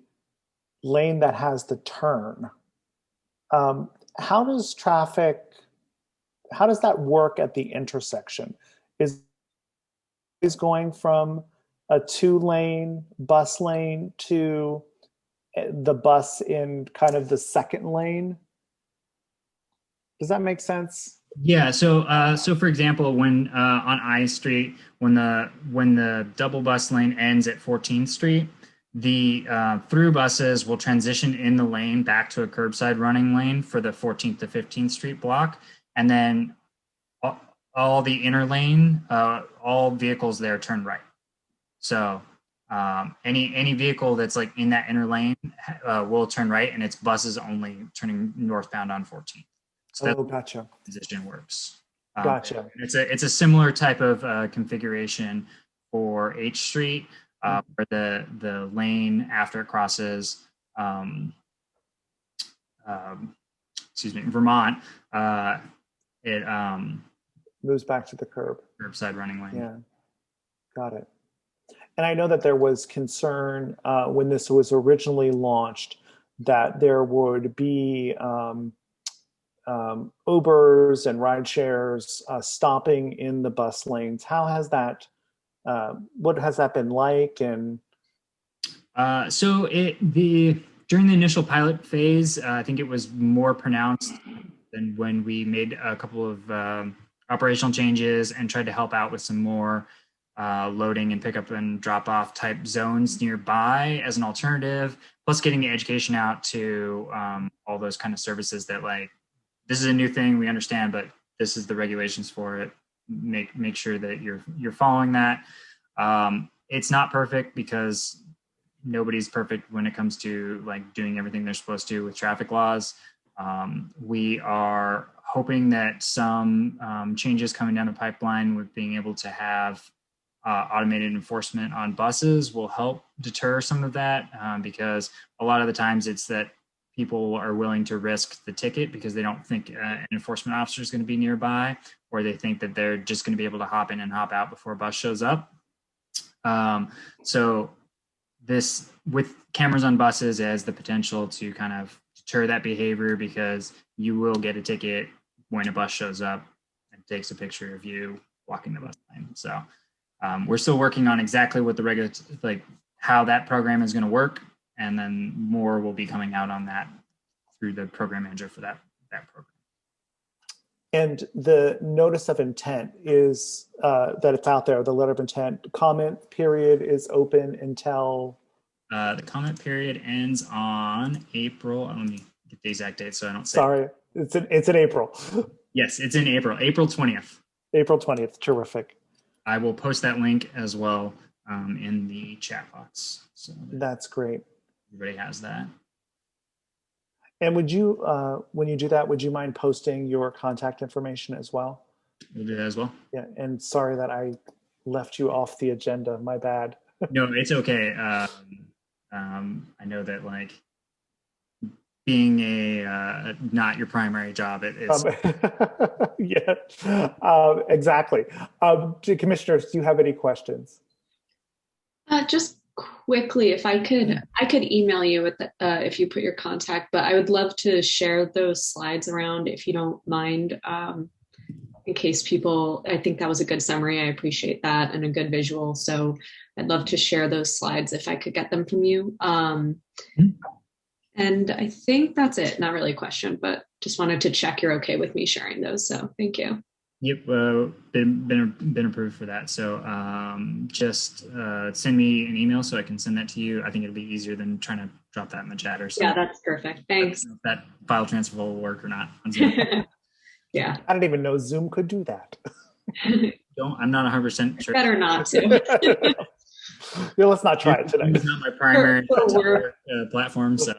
lane that has the turn. How does that work at the intersection? Is going from a 2-lane bus lane to the bus in kind of the second lane? Does that make sense? Yeah. So for example, when on I Street, when the double bus lane ends at 14th Street, the through buses will transition in the lane back to a curbside running lane for the 14th to 15th Street block, and then all the inner lane, all vehicles there turn right. So any vehicle that's like in that inner lane will turn right, and it's buses only turning northbound on 14th. So gotcha. Position works. Gotcha. It's a similar type of configuration for H Street, where the lane after it crosses, Vermont, it moves back to the curbside running lane. Yeah, got it. And I know that there was concern when this was originally launched that there would be Ubers and ride shares stopping in the bus lanes. How has that, what has that been like? And so during the initial pilot phase, I think it was more pronounced than when we made a couple of operational changes and tried to help out with some more loading and pickup and drop off type zones nearby as an alternative, plus getting the education out to all those kind of services that, like, this is a new thing, we understand, but this is the regulations for it. Make sure that you're following that. It's not perfect because nobody's perfect when it comes to like doing everything they're supposed to with traffic laws. We are hoping that some changes coming down the pipeline with being able to have automated enforcement on buses will help deter some of that, because a lot of the times it's that people are willing to risk the ticket because they don't think an enforcement officer is going to be nearby, or they think that they're just going to be able to hop in and hop out before a bus shows up. So this, with cameras on buses, has the potential to kind of deter that behavior, because you will get a ticket when a bus shows up and takes a picture of you walking the bus lane. So we're still working on exactly what the how that program is going to work, and then more will be coming out on that through the program manager for that program. And the notice of intent is that it's out there, the letter of intent. Comment period is open until? The comment period ends on April. Let me get the exact date so I don't say. Sorry, it's in April. Yes, it's in April 20th. April 20th, terrific. I will post that link as well in the chat box. So that's great. Everybody has that. And would you, when you do that, would you mind posting your contact information as well? We'll do that as well. Yeah, and sorry that I left you off the agenda. My bad. No, it's okay. I know that like being a not your primary job, it's yeah, exactly. Commissioners, do you have any questions? Just quickly, if I could email you with if you put your contact, but I would love to share those slides around if you don't mind, in case people, I think that was a good summary. I appreciate that, and a good visual. So I'd love to share those slides if I could get them from you. And I think that's it. Not really a question, but just wanted to check you're okay with me sharing those. So thank you. Yep, been approved for that. So just send me an email so I can send that to you. I think it'll be easier than trying to drop that in the chat or something. Yeah, that's perfect. Thanks. If that file transfer will work or not. Yeah. I didn't even know Zoom could do that. I'm not 100% sure. Better not to. Yeah, let's not try it today. It's not my primary platform, so.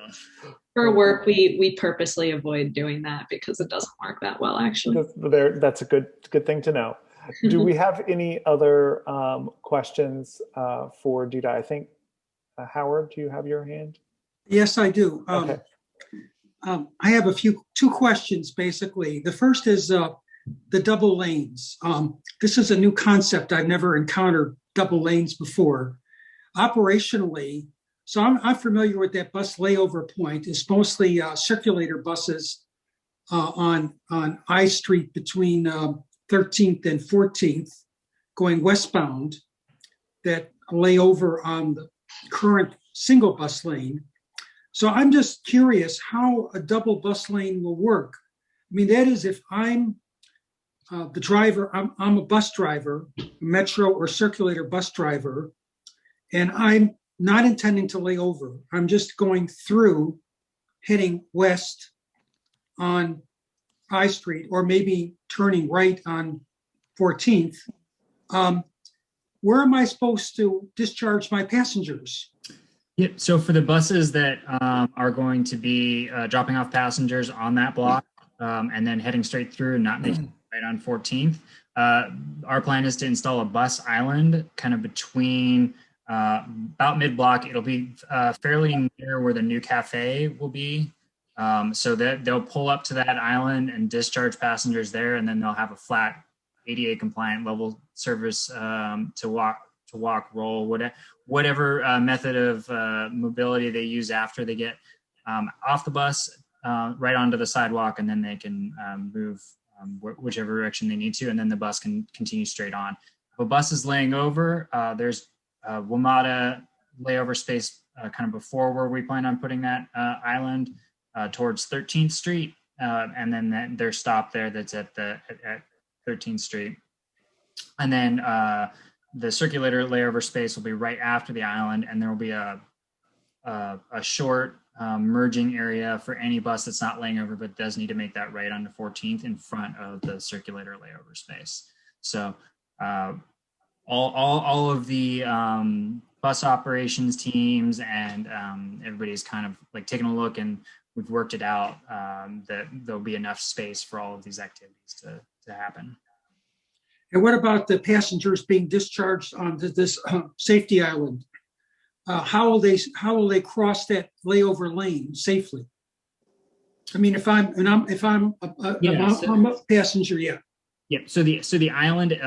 For work, we purposely avoid doing that because it doesn't work that well, actually. That's a good thing to know. Do we have any other questions for Dita? I think, Howard, do you have your hand? Yes, I do. Okay. I have two questions, basically. The first is, the double lanes. This is a new concept. I've never encountered double lanes before. Operationally, so I'm familiar with that bus layover point. It's mostly circulator buses on I Street between 13th and 14th going westbound that lay over on the current single bus lane. So I'm just curious how a double bus lane will work. I mean, that is if I'm the driver, I'm a bus driver, a metro or circulator bus driver, and I'm not intending to lay over. I'm just going through, heading west on I Street, or maybe turning right on 14th. Where am I supposed to discharge my passengers? Yep. So for the buses that are going to be dropping off passengers on that block and then heading straight through and not making it right on 14th, our plan is to install a bus island kind of between about mid-block. It'll be fairly near where the new cafe will be. So that they'll pull up to that island and discharge passengers there, and then they'll have a flat ADA compliant level service to walk, roll, whatever method of mobility they use after they get off the bus, right onto the sidewalk, and then they can move whichever direction they need to, and then the bus can continue straight on. If a bus is laying over, there's WMATA layover space kind of before where we plan on putting that island towards 13th Street, and then there's stop there that's at 13th Street. And then the circulator layover space will be right after the island, and there will be a short merging area for any bus that's not laying over but does need to make that right onto 14th in front of the circulator layover space. So all of the bus operations teams and everybody's kind of like taking a look, and we've worked it out that there'll be enough space for all of these activities to happen. And what about the passengers being discharged onto this safety island? How will they cross that layover lane safely? I mean, if I'm a passenger, yeah. Yeah. So the island,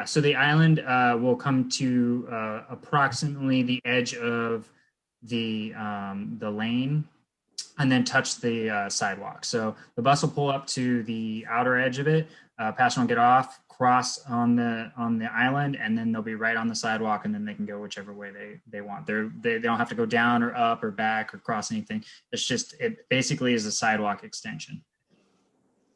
so the island will come to approximately the edge of the lane, and then touch the sidewalk. So the bus will pull up to the outer edge of it. Passenger will get off, cross on the island, and then they'll be right on the sidewalk, and then they can go whichever way they want. They don't have to go down or up or back or cross anything. It basically is a sidewalk extension.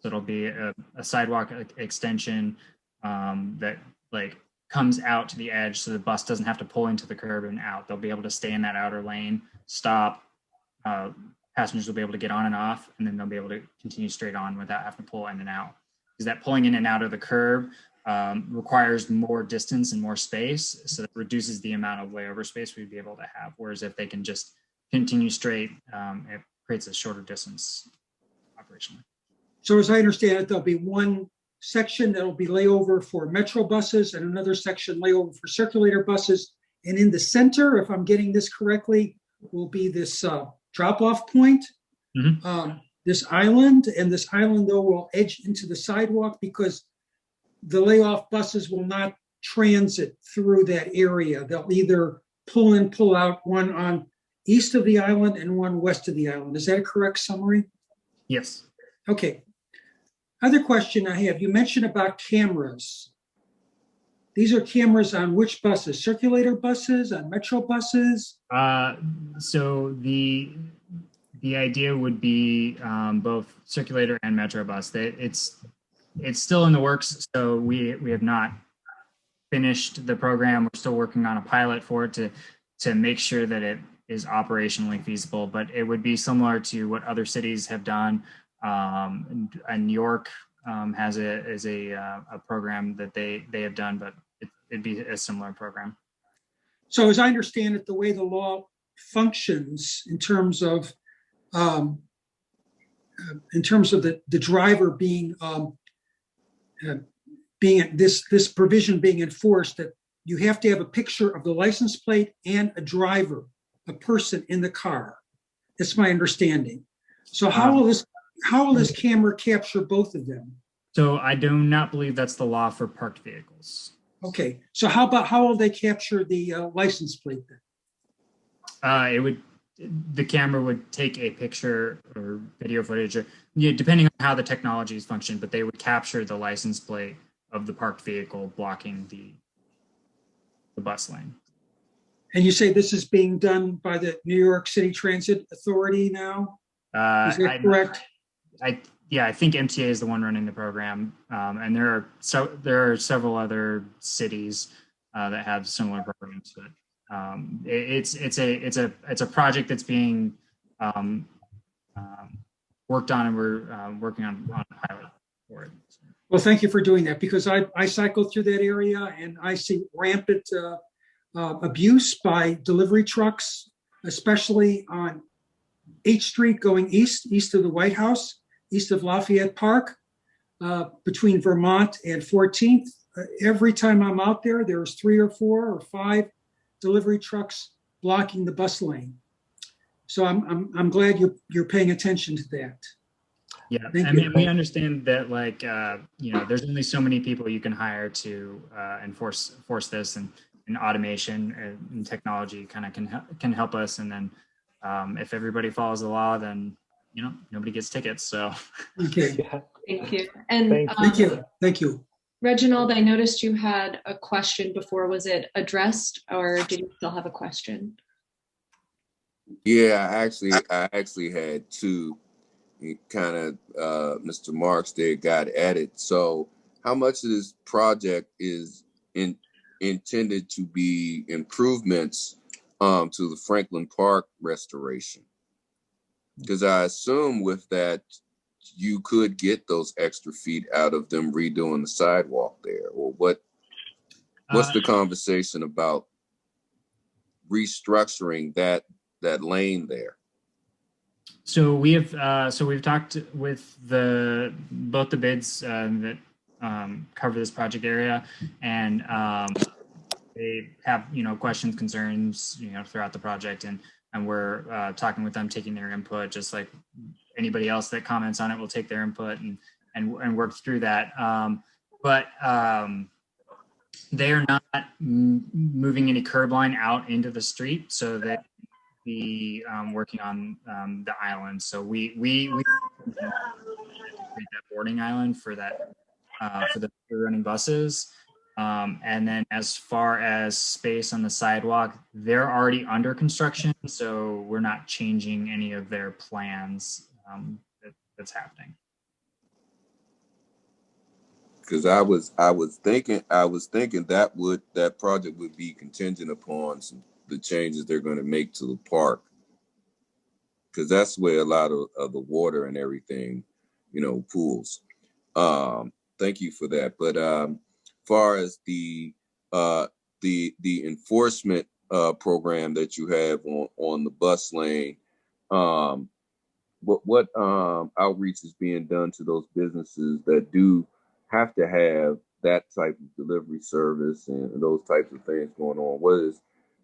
So it'll be a sidewalk extension that like comes out to the edge, so the bus doesn't have to pull into the curb and out. They'll be able to stay in that outer lane, stop. Passengers will be able to get on and off, and then they'll be able to continue straight on without having to pull in and out. Because that pulling in and out of the curb requires more distance and more space, so that reduces the amount of layover space we'd be able to have. Whereas if they can just continue straight, it creates a shorter distance operationally. So as I understand it, there'll be one section that'll be layover for metro buses and another section layover for circulator buses. And in the center, if I'm getting this correctly, will be this drop-off point. Mm-hmm. This island, and this island though will edge into the sidewalk because the layoff buses will not transit through that area. They'll either pull in, pull out, one on east of the island and one west of the island. Is that a correct summary? Yes. Okay. Other question I have, you mentioned about cameras. These are cameras on which buses? Circulator buses, on metro buses? So the idea would be both circulator and metro bus. It's still in the works, so we have not finished the program. We're still working on a pilot for it to make sure that it is operationally feasible. But it would be similar to what other cities have done. And New York has a program that they have done, but it'd be a similar program. So as I understand it, the way the law functions in terms of the driver being this provision being enforced, that you have to have a picture of the license plate and a driver, a person in the car. That's my understanding. So how will this how will this camera capture both of them? So I do not believe that's the law for parked vehicles. Okay, so how will they capture the license plate then? The camera would take a picture or video footage, or depending on how the technologies function, but they would capture the license plate of the parked vehicle blocking the bus lane. And you say this is being done by the New York City Transit Authority now? Is that correct? I think MTA is the one running the program, and there are several other cities that have similar programs. But it's a project that's being worked on, and we're working on a pilot for it. So. Well, thank you for doing that, because I cycle through that area and I see rampant abuse by delivery trucks, especially on 8th Street going east of the White House, east of Lafayette Park, between Vermont and 14th. Every time I'm out there, there's 3 or 4 or 5 delivery trucks blocking the bus lane. So I'm glad you're paying attention to that. Yeah, I mean, we understand that, like, there's only so many people you can hire to enforce this, and automation and technology kind of can help us. And then if everybody follows the law, then nobody gets tickets. So okay, yeah. Thank you. And thank you. Reginald, I noticed you had a question before. Was it addressed, or did you still have a question? Yeah, I actually had 2. Kind of Mr. Marks there got at it. So how much of this project is intended to be improvements to the Franklin Park restoration? Because I assume with that you could get those extra feet out of them redoing the sidewalk there, or what's the conversation about restructuring that lane there? So we've talked with both the bids that cover this project area, and they have questions, concerns throughout the project, and we're talking with them, taking their input, just like anybody else that comments on it will take their input and work through that. But they are not moving any curb line out into the street, so that be working on the island. So we create that boarding island for that for the running buses. And then as far as space on the sidewalk, they're already under construction, so we're not changing any of their plans that's happening. Because I was thinking that project would be contingent upon the changes they're going to make to the park, because that's where a lot of the water and everything, pools. Thank you for that. But far as the enforcement program that you have on the bus lane, what outreach is being done to those businesses that do have to have that type of delivery service and those types of things going on? What is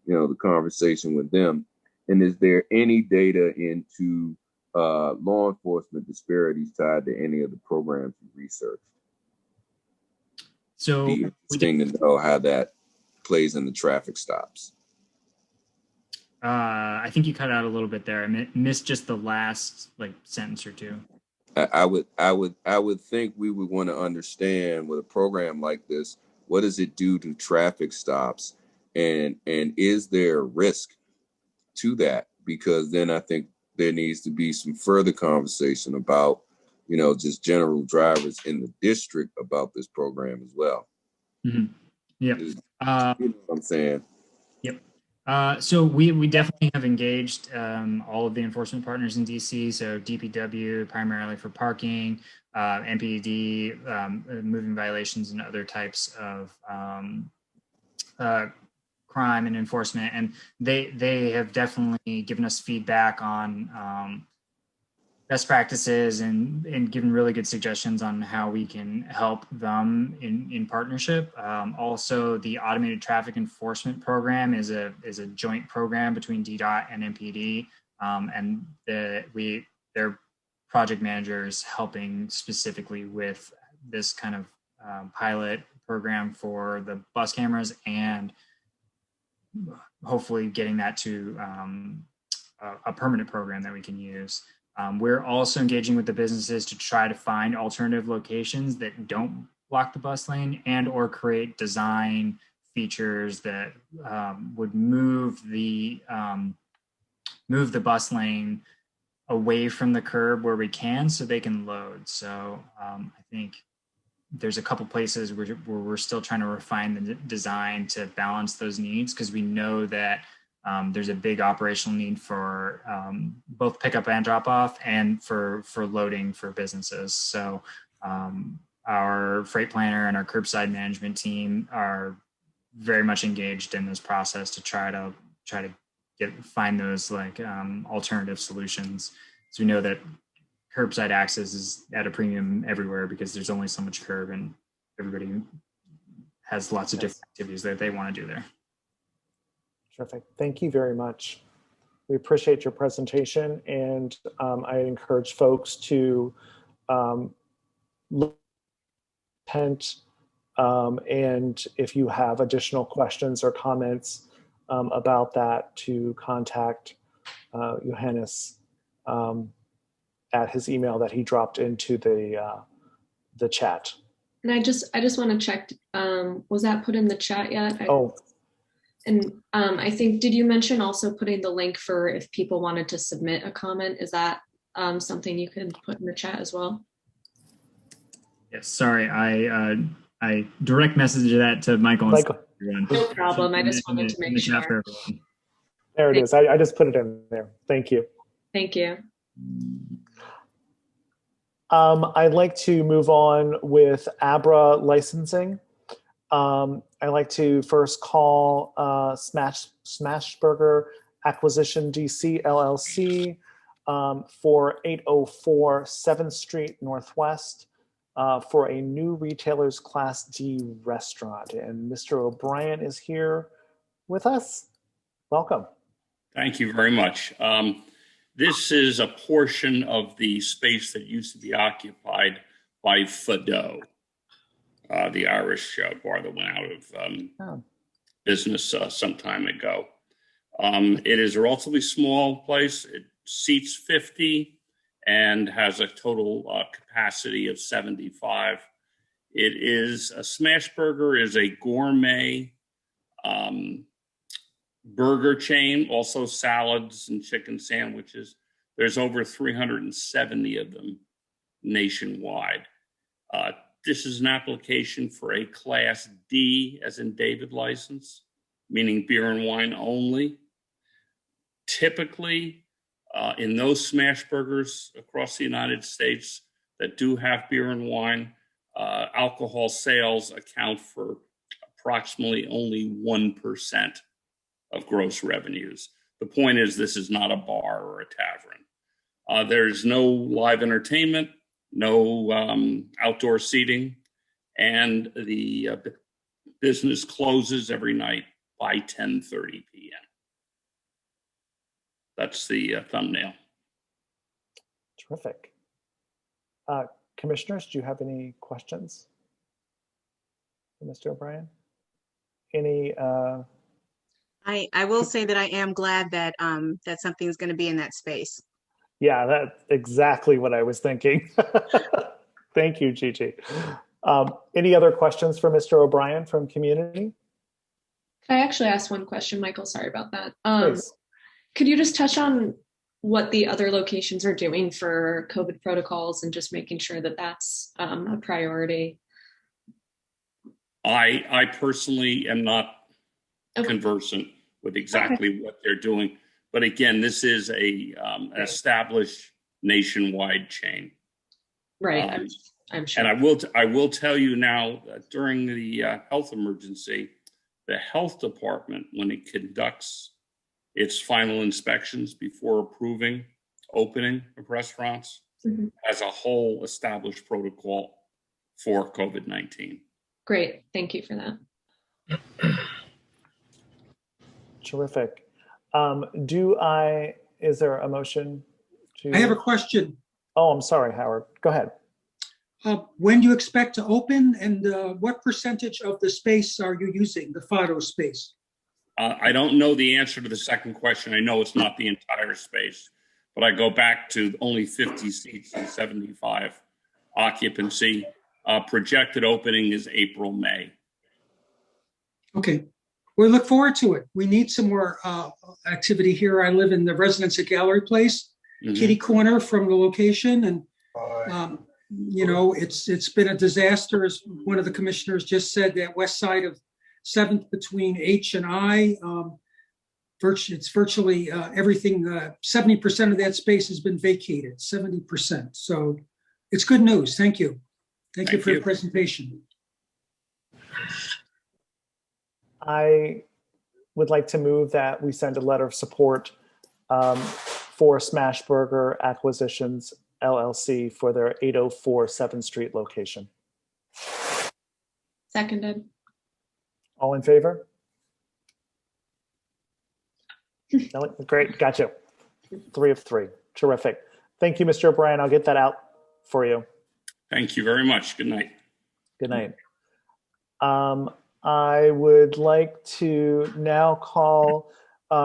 the conversation with them? And is there any data into law enforcement disparities tied to any of the programs you researched? So be interesting to know how that plays in the traffic stops. I think you cut out a little bit there. I missed just the last sentence or two. I would think we would want to understand, with a program like this, what does it do to traffic stops, and is there a risk to that? Because then I think there needs to be some further conversation about, just general drivers in the district about this program as well. Mm-hmm. Yep. You know what I'm saying? Yep. So we definitely have engaged all of the enforcement partners in DC. So DPW primarily for parking, MPD, moving violations, and other types of crime and enforcement. And they have definitely given us feedback on best practices and given really good suggestions on how we can help them in partnership. Also, the automated traffic enforcement program is a joint program between DDOT and MPD, and their project managers helping specifically with this kind of pilot program for the bus cameras, and hopefully getting that to a permanent program that we can use. We're also engaging with the businesses to try to find alternative locations that don't block the bus lane, and or create design features that would move the bus lane away from the curb where we can, so they can load. So I think there's a couple places where we're still trying to refine the design to balance those needs, because we know that there's a big operational need for both pickup and drop off, and for loading for businesses. So our freight planner and our curbside management team are very much engaged in this process to try to find those alternative solutions. So we know that curbside access is at a premium everywhere, because there's only so much curb, and everybody has lots of different activities that they want to do there. Terrific. Thank you very much. We appreciate your presentation, and I encourage folks to look at intent, and if you have additional questions or comments about that, to contact Johannes at his email that he dropped into the chat. And I just want to check, was that put in the chat yet? And I think, did you mention also putting the link for if people wanted to submit a comment? Is that something you could put in the chat as well? Yes, sorry, I direct messaged that to Michael. No problem. I just wanted to make sure. There it is. I just put it in there. Thank you. Thank you. I'd like to move on with Abra licensing. I'd like to first call Smashburger Acquisition DC LLC for 804 7th Street Northwest for a new retailer's Class D restaurant. And Mr. O'Brien is here with us. Welcome. Thank you very much. This is a portion of the space that used to be occupied by Fado, the Irish bar that went out of business some time ago. It is a relatively small place. It seats 50 and has a total capacity of 75. It is a Smashburger is a gourmet burger chain, also salads and chicken sandwiches. There's over 370 of them nationwide. This is an application for a Class D, as in David license, meaning beer and wine only. Typically, in those Smashburgers across the United States that do have beer and wine, alcohol sales account for approximately only 1% of gross revenues. The point is, this is not a bar or a tavern. There's no live entertainment, no outdoor seating, and the business closes every night by 10:30 p.m. That's the thumbnail. Terrific. Commissioners, do you have any questions for Mr. O'Brien? Any? I will say that I am glad that that something's going to be in that space. Yeah, that's exactly what I was thinking. Thank you, Gigi. Any other questions for Mr. O'Brien from community? Could I actually ask one question, Michael? Sorry about that. Please. Could you just touch on what the other locations are doing for COVID protocols and just making sure that that's a priority? I personally am not conversant with exactly what they're doing. But again, this is an established nationwide chain. Right, I'm sure. And I will tell you now that during the health emergency, the health department, when it conducts its final inspections before approving opening of restaurants, has a whole established protocol for COVID-19. Great, thank you for that. Terrific. Is there a motion to? I have a question. Oh, I'm sorry, Howard. Go ahead. When do you expect to open, and what percentage of the space are you using, the Fado space? I don't know the answer to the second question. I know it's not the entire space, but I go back to only 50 seats and 75 occupancy. Projected opening is April, May. Okay. We look forward to it. We need some more activity here. I live in the Residence at Gallery Place, kitty corner from the location, and you know, it's been a disaster, as one of the commissioners just said. That west side of 7th between H and I, it's virtually everything. 70% of that space has been vacated. 70%. So it's good news. Thank you. Thank you for your presentation. I would like to move that we send a letter of support for Smashburger Acquisitions LLC for their 804 7th Street location. Seconded. All in favor? No, great, gotcha. 3 of 3. Terrific. Thank you, Mr. O'Brien. I'll get that out for you. Thank you very much. Good night. Good night. I would like to now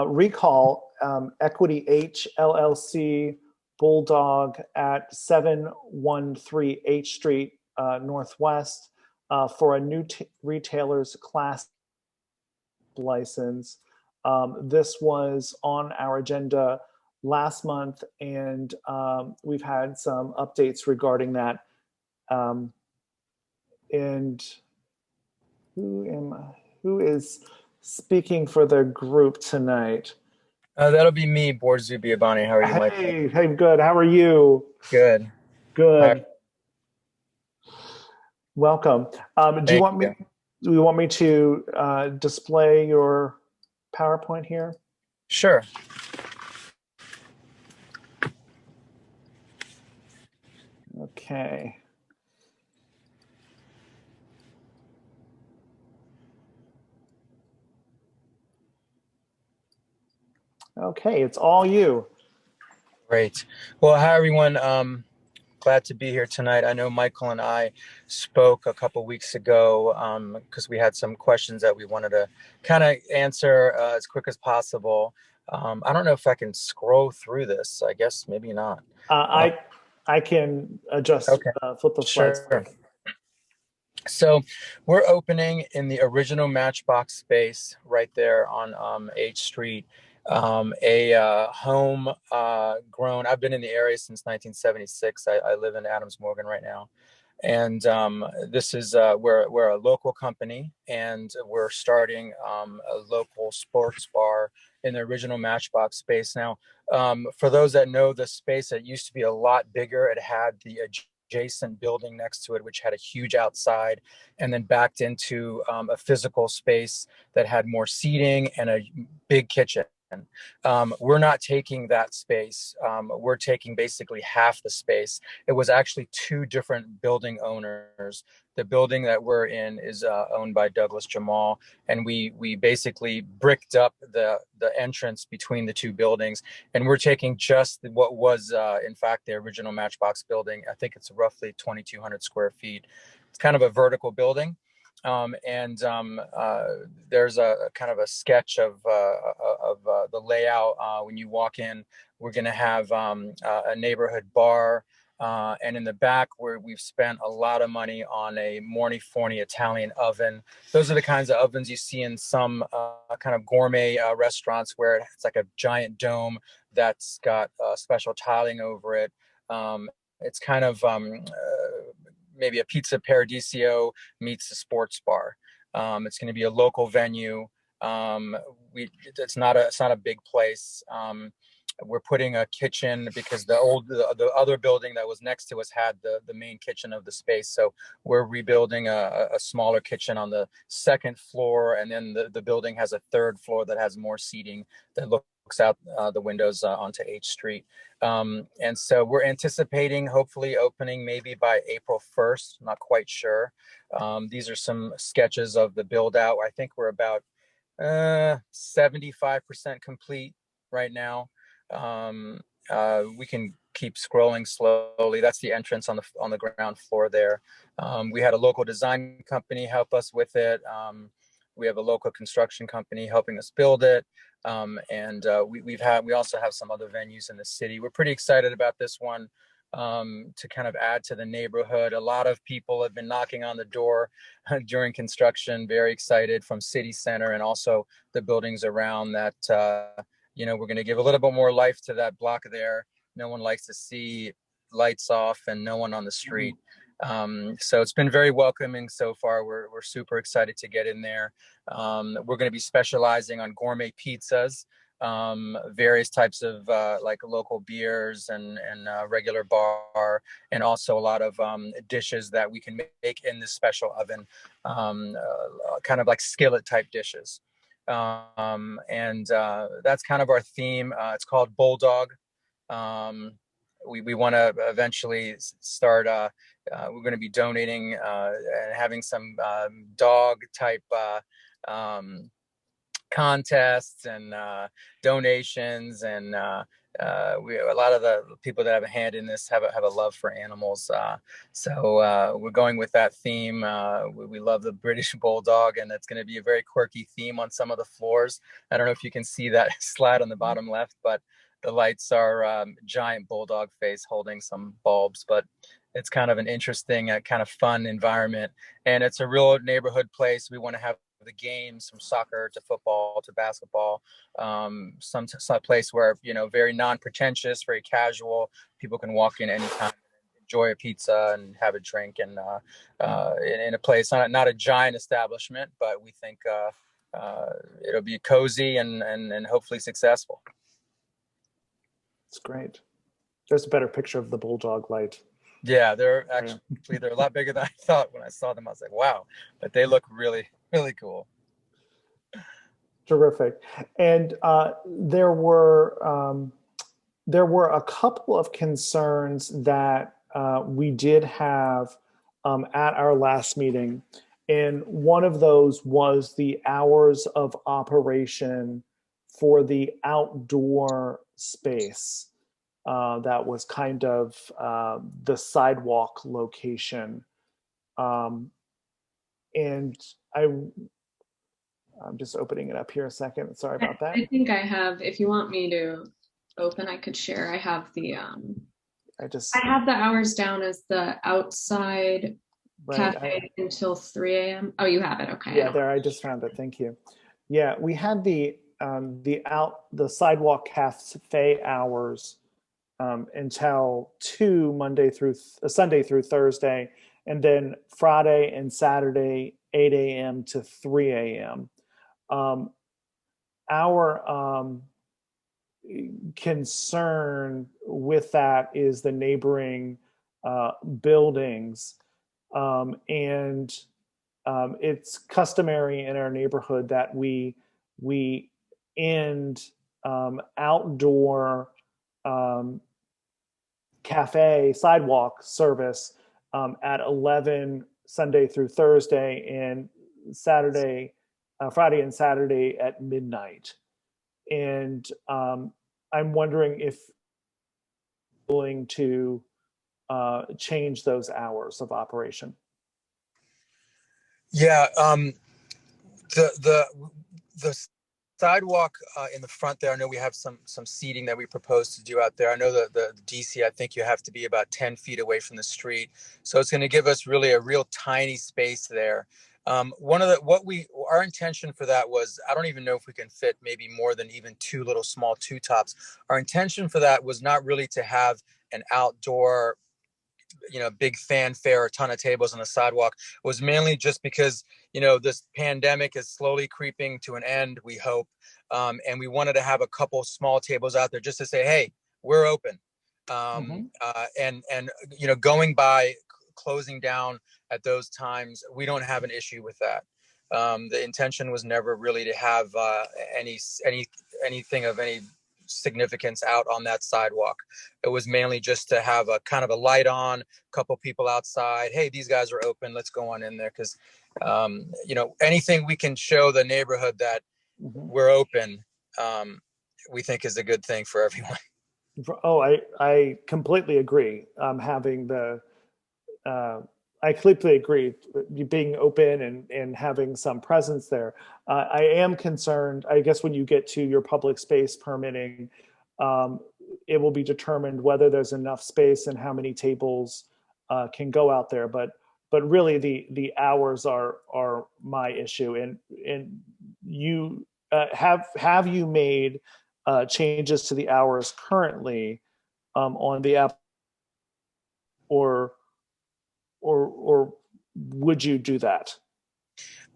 recall Equity H LLC Bulldog at 713 H Street Northwest for a new retailer's class license. This was on our agenda last month, and we've had some updates regarding that. And who is speaking for the group tonight? That'll be me, Borzu Biabani. How are you, Mike? Hey, good. How are you? Good. Good. Welcome. Do you want me to display your PowerPoint here? Sure. Okay. Okay, it's all you. Great. Well, hi, everyone. Glad to be here tonight. I know Michael and I spoke a couple weeks ago because we had some questions that we wanted to kind of answer as quick as possible. I don't know if I can scroll through this. I guess maybe not. I can adjust, flip the slides. Sure. So we're opening in the original Matchbox space right there on H Street. A home grown. I've been in the area since 1976. I live in Adams Morgan right now. And this is we're a local company, and we're starting a local sports bar in the original Matchbox space. Now, for those that know the space, it used to be a lot bigger. It had the adjacent building next to it, which had a huge outside, and then backed into a physical space that had more seating and a big kitchen. We're not taking that space. We're taking basically half the space. It was actually 2 different building owners. The building that we're in is owned by Douglas Jamal, and we basically bricked up the entrance between the 2 buildings, and we're taking just what was in fact the original Matchbox building. I think it's roughly 2,200 square feet. It's kind of a vertical building. There's a kind of a sketch of the layout. When you walk in, we're going to have a neighborhood bar, and in the back, where we've spent a lot of money on a Morni Italian oven. Those are the kinds of ovens you see in some kind of gourmet restaurants, where it's like a giant dome that's got special tiling over it. It's kind of maybe a Pizza Paradiso meets a sports bar. It's going to be a local venue. It's not a big place. We're putting a kitchen because the other building that was next to us had the main kitchen of the space. So we're rebuilding a smaller kitchen on the 2nd floor, and then the building has a 3rd floor that has more seating that looks out the windows onto H Street. And so we're anticipating hopefully opening maybe by April 1st. Not quite sure. These are some sketches of the build out. I think we're about 75% complete right now. We can keep scrolling slowly, that's the entrance on the ground floor there. We had a local design company help us with it. We have a local construction company helping us build it. We also have some other venues in the city. We're pretty excited about this one, to kind of add to the neighborhood. A lot of people have been knocking on the door during construction, very excited, from City Center and also the buildings around that. We're going to give a little bit more life to that block there. No one likes to see lights off and no one on the street. So it's been very welcoming so far. We're super excited to get in there. We're going to be specializing on gourmet pizzas, various types of like local beers and regular bar, and also a lot of dishes that we can make in this special oven, kind of like skillet type dishes. That's kind of our theme. It's called Bulldog. We want to eventually start, we're going to be donating and having some dog type contests and donations, and a lot of the people that have a hand in this have a love for animals. So we're going with that theme. We love the British Bulldog, and it's going to be a very quirky theme on some of the floors. I don't know if you can see that slide on the bottom left, but the lights are giant bulldog face holding some bulbs, but it's kind of an interesting, kind of fun environment. And it's a real neighborhood place. We want to have the games from soccer to football to basketball, some place where, very non-pretentious, very casual. People can walk in anytime, enjoy a pizza and have a drink, and in a place, not a giant establishment, but we think it'll be cozy and hopefully successful. It's great. There's a better picture of the bulldog light. Yeah, they're a lot bigger than I thought when I saw them. I was like, wow, but they look really, really cool. Terrific. And there were a couple of concerns that we did have at our last meeting. And one of those was the hours of operation for the outdoor space that was kind of the sidewalk location. And I'm just opening it up here a second. Sorry about that. I think I have, if you want me to open, I could share. I have the I have the hours down as the outside cafe until 3 a.m. Oh, you have it. Okay. Yeah, there, I just found it. Thank you. Yeah, we had the sidewalk cafe hours until 2 Sunday through Thursday, and then Friday and Saturday 8 a.m. to 3 a.m. Our concern with that is the neighboring buildings, and it's customary in our neighborhood that we end outdoor cafe sidewalk service at 11 Sunday through Thursday, and Friday and Saturday at midnight. And I'm wondering if you're willing to change those hours of operation. Yeah, the sidewalk in the front there, I know we have some seating that we propose to do out there. I know the DC, I think you have to be about 10 feet away from the street. So it's going to give us really a real tiny space there. Our intention for that was, I don't even know if we can fit maybe more than even two little small two tops. Our intention for that was not really to have an outdoor, big fanfare, a ton of tables on the sidewalk. It was mainly just because, this pandemic is slowly creeping to an end, we hope. And we wanted to have a couple small tables out there just to say, hey, we're open. And going by closing down at those times, we don't have an issue with that. The intention was never really to have anything of any significance out on that sidewalk. It was mainly just to have a kind of a light on, a couple people outside. Hey, these guys are open. Let's go on in there, because anything we can show the neighborhood that we're open, we think is a good thing for everyone. Oh, I completely agree. Having the, I completely agree. You being open and having some presence there. I am concerned, I guess, when you get to your public space permitting, it will be determined whether there's enough space and how many tables can go out there. But really, the hours are my issue. And you have you made changes to the hours currently on the app, or would you do that?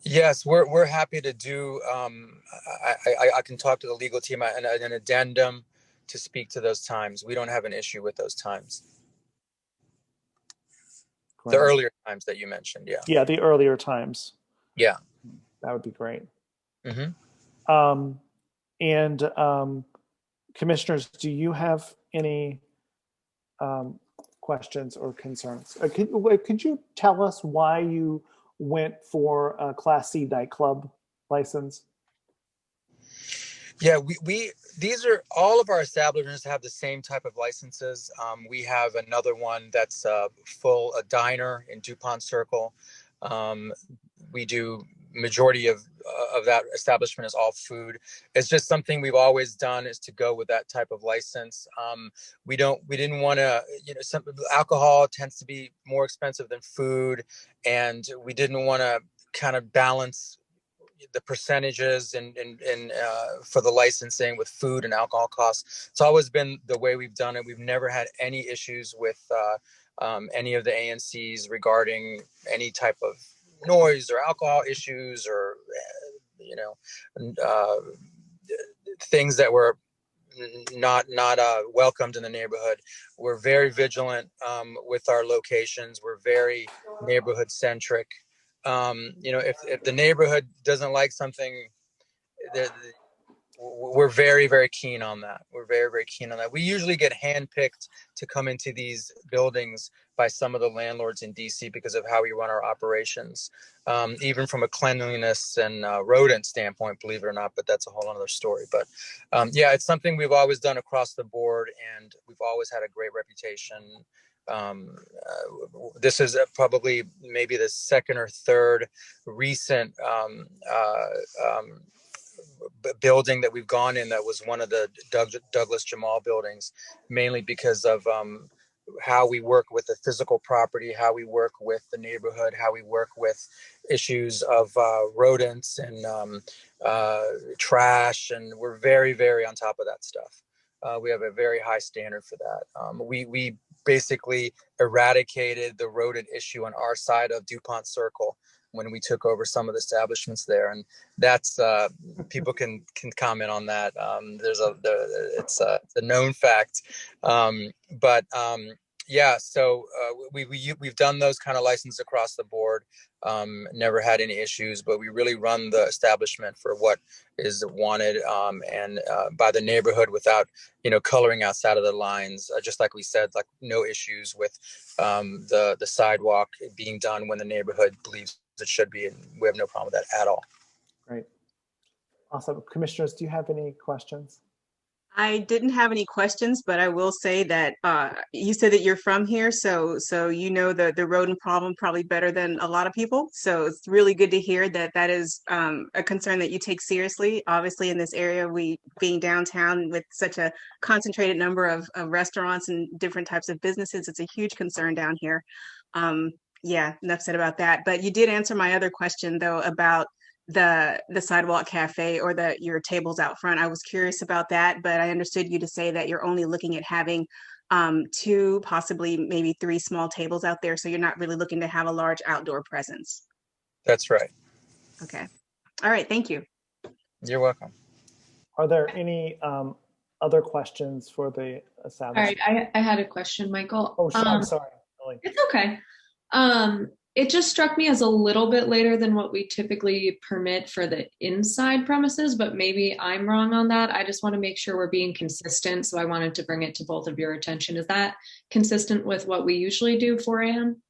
Yes, we're happy to do. I can talk to the legal team and an addendum to speak to those times. We don't have an issue with those times. Great. The earlier times that you mentioned, yeah. Yeah, the earlier times. Yeah. That would be great. Mm-hmm. And commissioners, do you have any questions or concerns? Could you tell us why you went for a Class C nightclub license? Yeah, these are all of our establishments have the same type of licenses. We have another one that's a diner in DuPont Circle. We do majority of that establishment is all food. It's just something we've always done, is to go with that type of license. We didn't want to, some alcohol tends to be more expensive than food, and we didn't want to kind of balance the percentages and for the licensing with food and alcohol costs. It's always been the way we've done it. We've never had any issues with any of the ANCs regarding any type of noise or alcohol issues, or things that were not welcomed in the neighborhood. We're very vigilant with our locations. We're very neighborhood centric. If the neighborhood doesn't like something, we're very, very keen on that. We're very, very keen on that. We usually get handpicked to come into these buildings by some of the landlords in DC because of how we run our operations, even from a cleanliness and rodent standpoint, believe it or not, but that's a whole other story. But yeah, it's something we've always done across the board, and we've always had a great reputation. This is probably maybe the second or third recent building that we've gone in that was one of the Douglas Jamal buildings, mainly because of how we work with the physical property, how we work with the neighborhood, how we work with issues of rodents and trash, and we're very, very on top of that stuff. We have a very high standard for that. We basically eradicated the rodent issue on our side of DuPont Circle when we took over some of the establishments there, and that's people can comment on that. It's a known fact, yeah. So we've done those kind of licenses across the board. Never had any issues, but we really run the establishment for what is wanted and by the neighborhood without coloring outside of the lines. Just like we said, like no issues with the sidewalk being done when the neighborhood believes it should be, and we have no problem with that at all. Great. Awesome. Commissioners, do you have any questions? I didn't have any questions, but I will say that you said that you're from here, so you know the rodent problem probably better than a lot of people. So it's really good to hear that that is a concern that you take seriously. Obviously, in this area, we being downtown with such a concentrated number of restaurants and different types of businesses, it's a huge concern down here. Yeah, enough said about that. But you did answer my other question though about the sidewalk cafe or your tables out front. I was curious about that, but I understood you to say that you're only looking at having 2, possibly maybe 3 small tables out there. So you're not really looking to have a large outdoor presence. That's right. Okay. All right. Thank you. You're welcome. Are there any other questions for the establishment? All right. I had a question, Michael. Oh, I'm sorry. Really? It's okay. It just struck me as a little bit later than what we typically permit for the inside premises, but maybe I'm wrong on that. I just want to make sure we're being consistent. So I wanted to bring it to both of your attention. Is that consistent with what we usually do, 4 a.m.?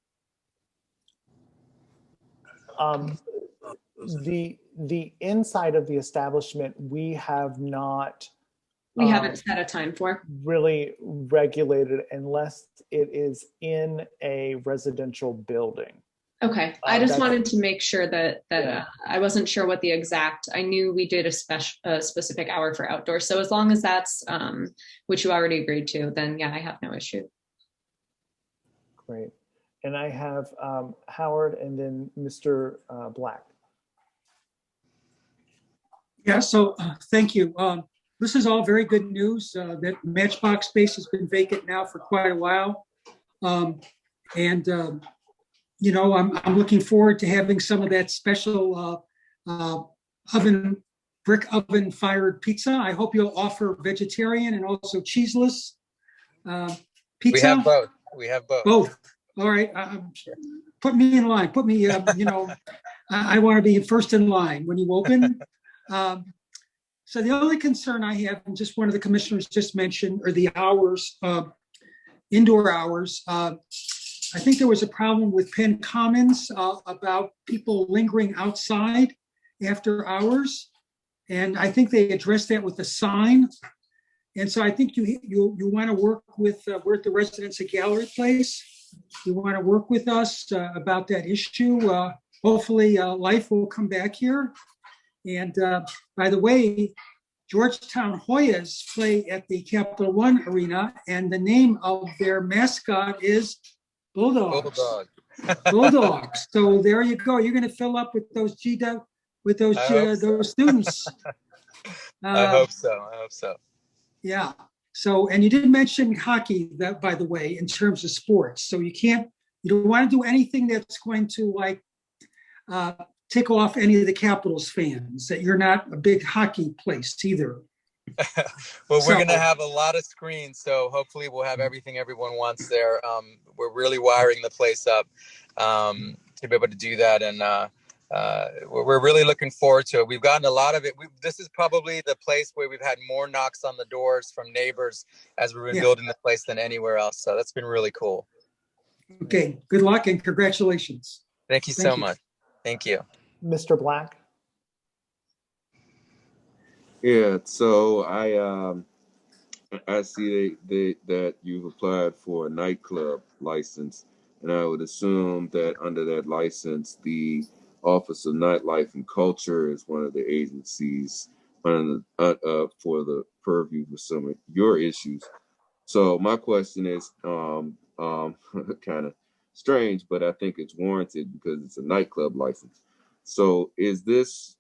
The inside of the establishment, we have not We haven't set a time for. really regulated unless it is in a residential building. Okay, I just that's- wanted to make sure that Yeah. I wasn't sure what the exact. I knew we did a specific hour for outdoors, so as long as that's which you already agreed to, then yeah, I have no issue. Great. And I have Howard and then Mr. Black. Yeah, so thank you. This is all very good news. That Matchbox space has been vacant now for quite a while. You know, I'm looking forward to having some of that special brick oven fired pizza. I hope you'll offer vegetarian and also cheeseless pizza. We have both. We have both. Both. All right. Put me in line. Put me, you know, I want to be first in line when you open. So the only concern I have, and just one of the commissioners just mentioned, are the hours, indoor hours. I think there was a problem with Penn Commons about people lingering outside after hours. And I think they addressed that with a sign. And so I think you want to work with, we're at the Residence of Gallery Place. You want to work with us about that issue. Hopefully life will come back here. And by the way, Georgetown Hoyas play at the Capital One Arena, and the name of their mascot is Bulldogs. Bulldogs. So there you go. You're going to fill up with those those students. I hope so. I hope so. Yeah. So, and you did mention hockey, that, by the way, in terms of sports. So you don't want to do anything that's going to like tick off any of the Capitals fans, that you're not a big hockey place either. Well, we're going to have a lot of screens, so hopefully we'll have everything everyone wants there. We're really wiring the place up to be able to do that, and we're really looking forward to it. We've gotten a lot of it. This is probably the place where we've had more knocks on the doors from neighbors as we've been building the place than anywhere else, so that's been really cool. Okay, good luck and congratulations. Thank you so much. Thank you. Mr. Black? Yeah, so I see that you've applied for a nightclub license, and I would assume that under that license, the Office of Nightlife and Culture is one of the agencies for the purview for some of your issues. So my question is kind of strange, but I think it's warranted because it's a nightclub license. So is this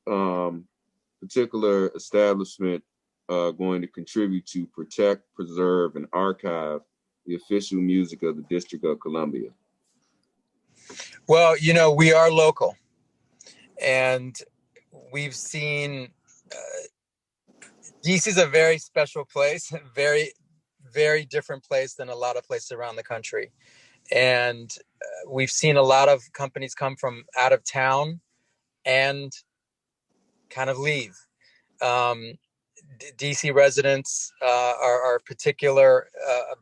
particular establishment going to contribute to protect, preserve, and archive the official music of the District of Columbia? Well, you know, we are local, and we've seen DC is a very special place, very, very different place than a lot of places around the country. And we've seen a lot of companies come from out of town and kind of leave. DC residents are a particular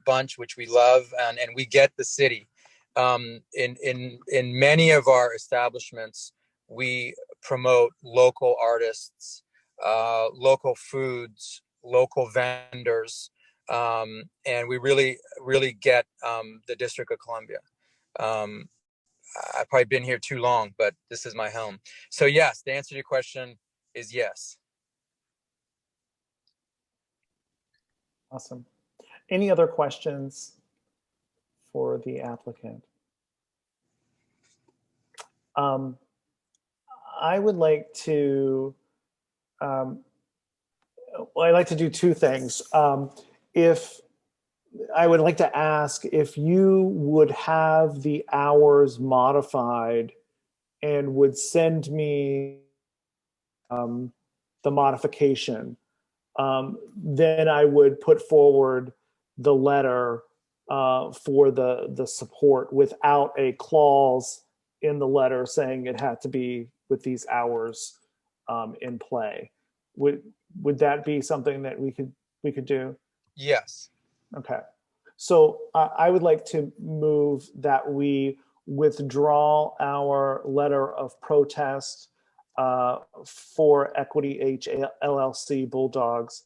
bunch, which we love, and we get the city. In many of our establishments, we promote local artists, local foods, local vendors, and we really, really get the District of Columbia. I've probably been here too long, but this is my home. So yes, the answer to your question is yes. Awesome. Any other questions for the applicant? I would like to, I'd like to do two things. If I would like to ask if you would have the hours modified and would send me the modification, then I would put forward the letter for the support without a clause in the letter saying it had to be with these hours in play. Would that be something that we could do? Yes. Okay. So I would like to move that we withdraw our letter of protest for Equity H LLC Bulldogs,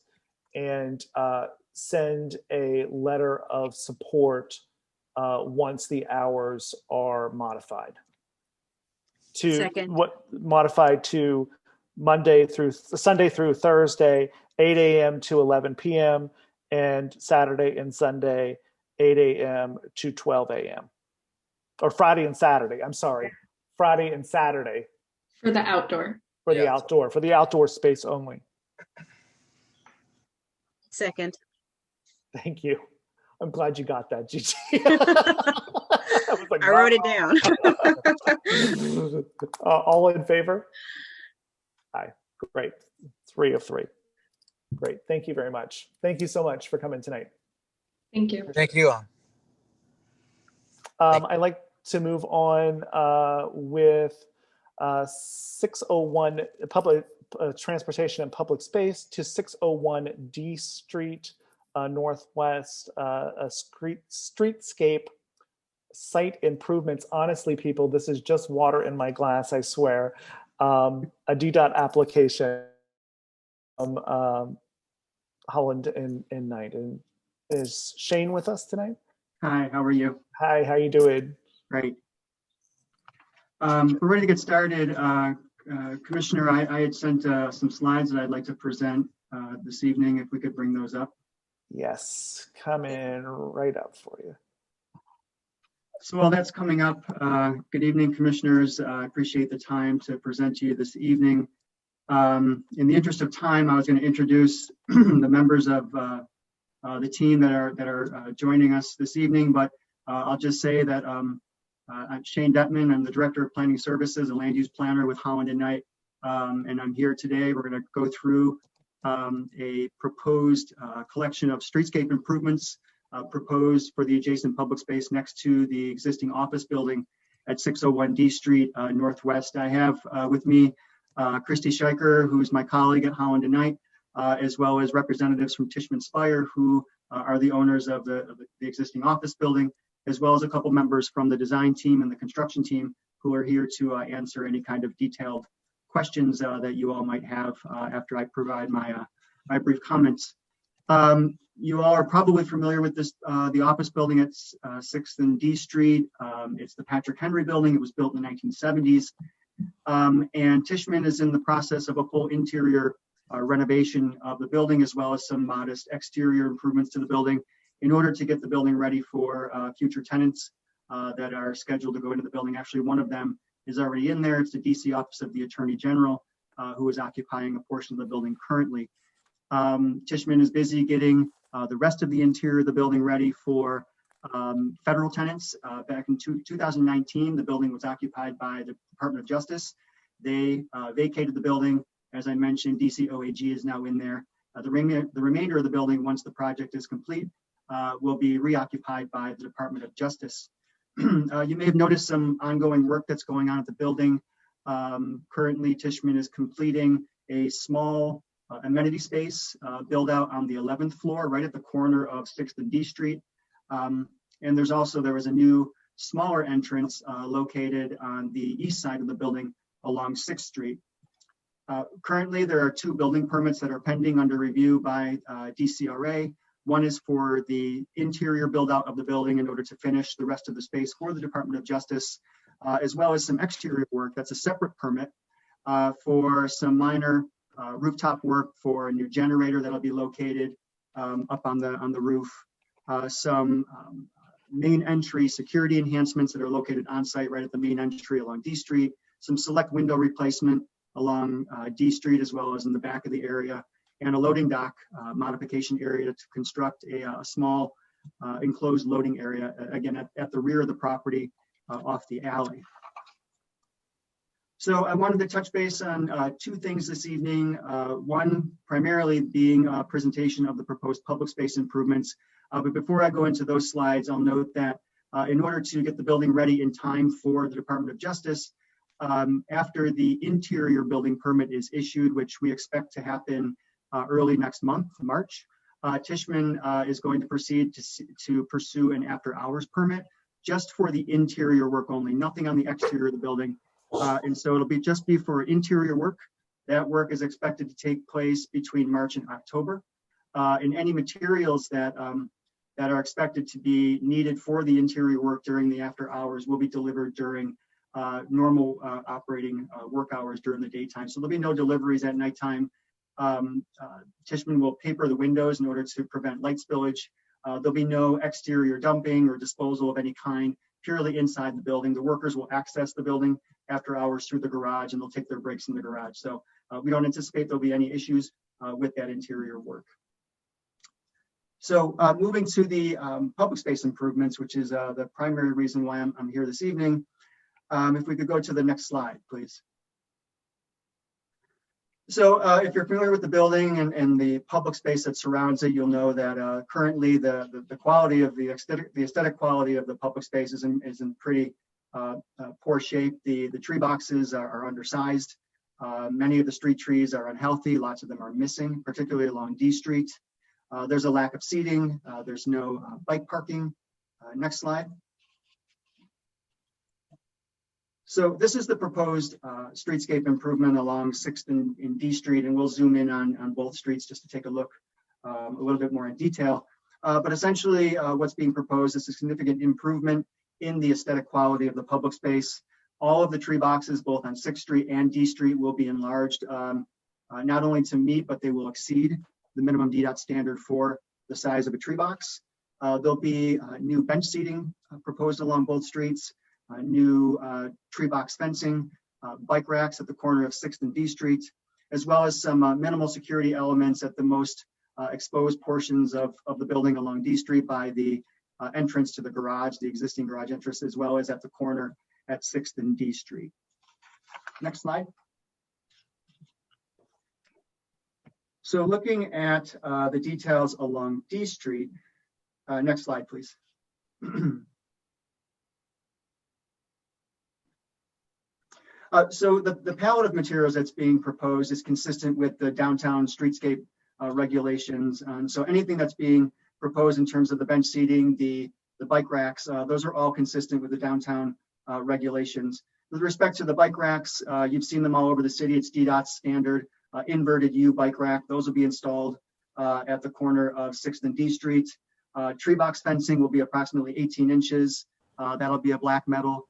and send a letter of support once the hours are modified. Second. Modified to Sunday through Thursday, 8 a.m. to 11 p.m. and Saturday and Sunday, 8 a.m. to 12 a.m. Or Friday and Saturday. I'm sorry, Friday and Saturday. For the outdoor. For the outdoor space only. Second. Thank you. I'm glad you got that, Gigi. I wrote it down. All in favor? Aye. Great. 3 of 3. Great. Thank you very much. Thank you so much for coming tonight. Thank you. Thank you. I'd like to move on with 601 public transportation and public space to 601 D Street Northwest, a streetscape site improvements. Honestly, people, this is just water in my glass, I swear. A DDOT application. Holland and Knight. And is Shane with us tonight? Hi, how are you? Hi, how you doing? Great. We're ready to get started. Commissioner, I had sent some slides that I'd like to present this evening, if we could bring those up. Yes, coming right up for you. So while that's coming up, good evening, commissioners. I appreciate the time to present to you this evening. In the interest of time, I was going to introduce the members of the team that are joining us this evening, but I'll just say that I'm Shane Detman. I'm the Director of Planning Services and Land Use Planner with Holland and Knight, and I'm here today. We're going to go through a proposed collection of streetscape improvements proposed for the adjacent public space next to the existing office building at 601 D Street Northwest. I have with me Christy Scheicher, who's my colleague at Holland and Knight, as well as representatives from Tishman Speyer, who are the owners of the existing office building, as well as a couple members from the design team and the construction team who are here to answer any kind of detailed questions that you all might have after I provide my brief comments. You all are probably familiar with this, the office building at 6th and D Street. It's the Patrick Henry building. It was built in the 1970s. And Tishman is in the process of a full interior renovation of the building, as well as some modest exterior improvements to the building in order to get the building ready for future tenants that are scheduled to go into the building. Actually, one of them is already in there. It's the DC Office of the Attorney General, who is occupying a portion of the building currently. Tishman is busy getting the rest of the interior of the building ready for federal tenants. Back in 2019, the building was occupied by the Department of Justice. They vacated the building. As I mentioned, DC OAG is now in there. The remainder of the building, once the project is complete, will be reoccupied by the Department of Justice. You may have noticed some ongoing work that's going on at the building. Currently, Tishman is completing a small amenity space build out on the 11th floor, right at the corner of 6th and D Street. And there was a new smaller entrance located on the east side of the building along 6th Street. Currently, there are 2 building permits that are pending under review by DCRA. One is for the interior build out of the building in order to finish the rest of the space for the Department of Justice, as well as some exterior work. That's a separate permit for some minor rooftop work for a new generator that'll be located up on the roof. Some main entry security enhancements that are located on site right at the main entry along D Street. Some select window replacement along D Street, as well as in the back of the area, and a loading dock modification area to construct a small enclosed loading area, again, at the rear of the property off the alley. So I wanted to touch base on 2 things this evening. One, primarily being a presentation of the proposed public space improvements. But before I go into those slides, I'll note that in order to get the building ready in time for the Department of Justice, after the interior building permit is issued, which we expect to happen early next month, March, Tishman is going to proceed to pursue an after hours permit just for the interior work only, nothing on the exterior of the building. And so it'll just be for interior work. That work is expected to take place between March and October. and any materials that are expected to be needed for the interior work during the after hours will be delivered during normal operating work hours during the daytime. So there'll be no deliveries at nighttime. Tishman will paper the windows in order to prevent light spillage. There'll be no exterior dumping or disposal of any kind, purely inside the building. The workers will access the building after hours through the garage, and they'll take their breaks in the garage. So we don't anticipate there'll be any issues with that interior work. So moving to the public space improvements, which is the primary reason why I'm here this evening. If we could go to the next slide, please. So if you're familiar with the building and the public space that surrounds it, you'll know that currently the quality of the aesthetic quality of the public space is in pretty poor shape. The tree boxes are undersized. Many of the street trees are unhealthy. Lots of them are missing, particularly along D Street. There's a lack of seating. There's no bike parking. Next slide. So this is the proposed streetscape improvement along 6th and D Street, and we'll zoom in on both streets just to take a look a little bit more in detail. But essentially what's being proposed is a significant improvement in the aesthetic quality of the public space. All of the tree boxes, both on 6th Street and D Street, will be enlarged, not only to meet, but they will exceed the minimum DDOT standard for the size of a tree box. There'll be new bench seating proposed along both streets. New tree box fencing, bike racks at the corner of 6th and D Street, as well as some minimal security elements at the most exposed portions of the building along D Street by the entrance to the garage, the existing garage entrance, as well as at the corner at 6th and D Street. Next slide. So looking at the details along D Street, next slide, please. So the palette of materials that's being proposed is consistent with the downtown streetscape regulations. So anything that's being proposed in terms of the bench seating, the bike racks, those are all consistent with the downtown regulations. With respect to the bike racks, you've seen them all over the city. It's DDOT standard inverted U bike rack. Those will be installed at the corner of 6th and D Street. Tree box fencing will be approximately 18 inches. That'll be a black metal.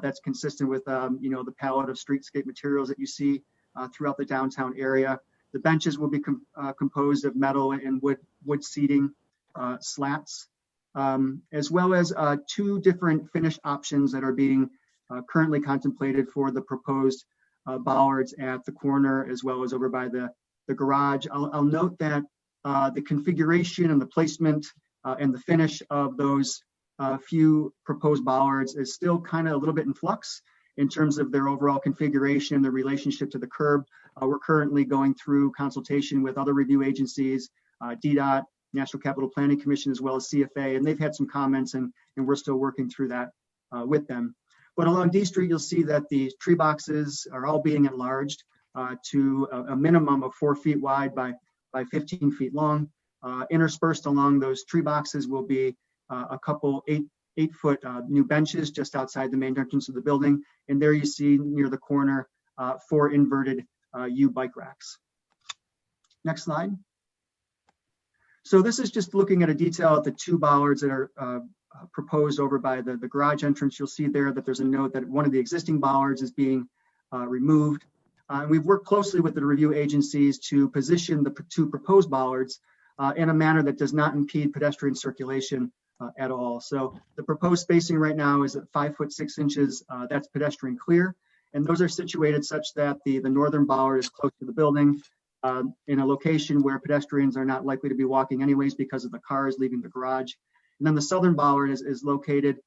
That's consistent with the palette of streetscape materials that you see throughout the downtown area. The benches will be composed of metal and wood seating slats, as well as 2 different finish options that are being currently contemplated for the proposed bollards at the corner, as well as over by the garage. I'll note that the configuration and the placement and the finish of those few proposed bollards is still kind of a little bit in flux in terms of their overall configuration and the relationship to the curb. We're currently going through consultation with other review agencies, DDOT, National Capital Planning Commission, as well as CFA, and they've had some comments, and we're still working through that with them. But along D Street, you'll see that the tree boxes are all being enlarged to a minimum of 4 feet wide by 15 feet long. Interspersed along those tree boxes will be a couple 8-foot new benches just outside the main entrance of the building. And there you see near the corner 4 inverted U bike racks. Next slide. So this is just looking at a detail at the 2 bollards that are proposed over by the garage entrance. You'll see there that there's a note that one of the existing bollards is being removed. We've worked closely with the review agencies to position the 2 proposed bollards in a manner that does not impede pedestrian circulation at all. So the proposed spacing right now is at 5 foot 6 inches. That's pedestrian clear. And those are situated such that the northern bollard is close to the building in a location where pedestrians are not likely to be walking anyways because of the cars leaving the garage. And then the southern bollard is located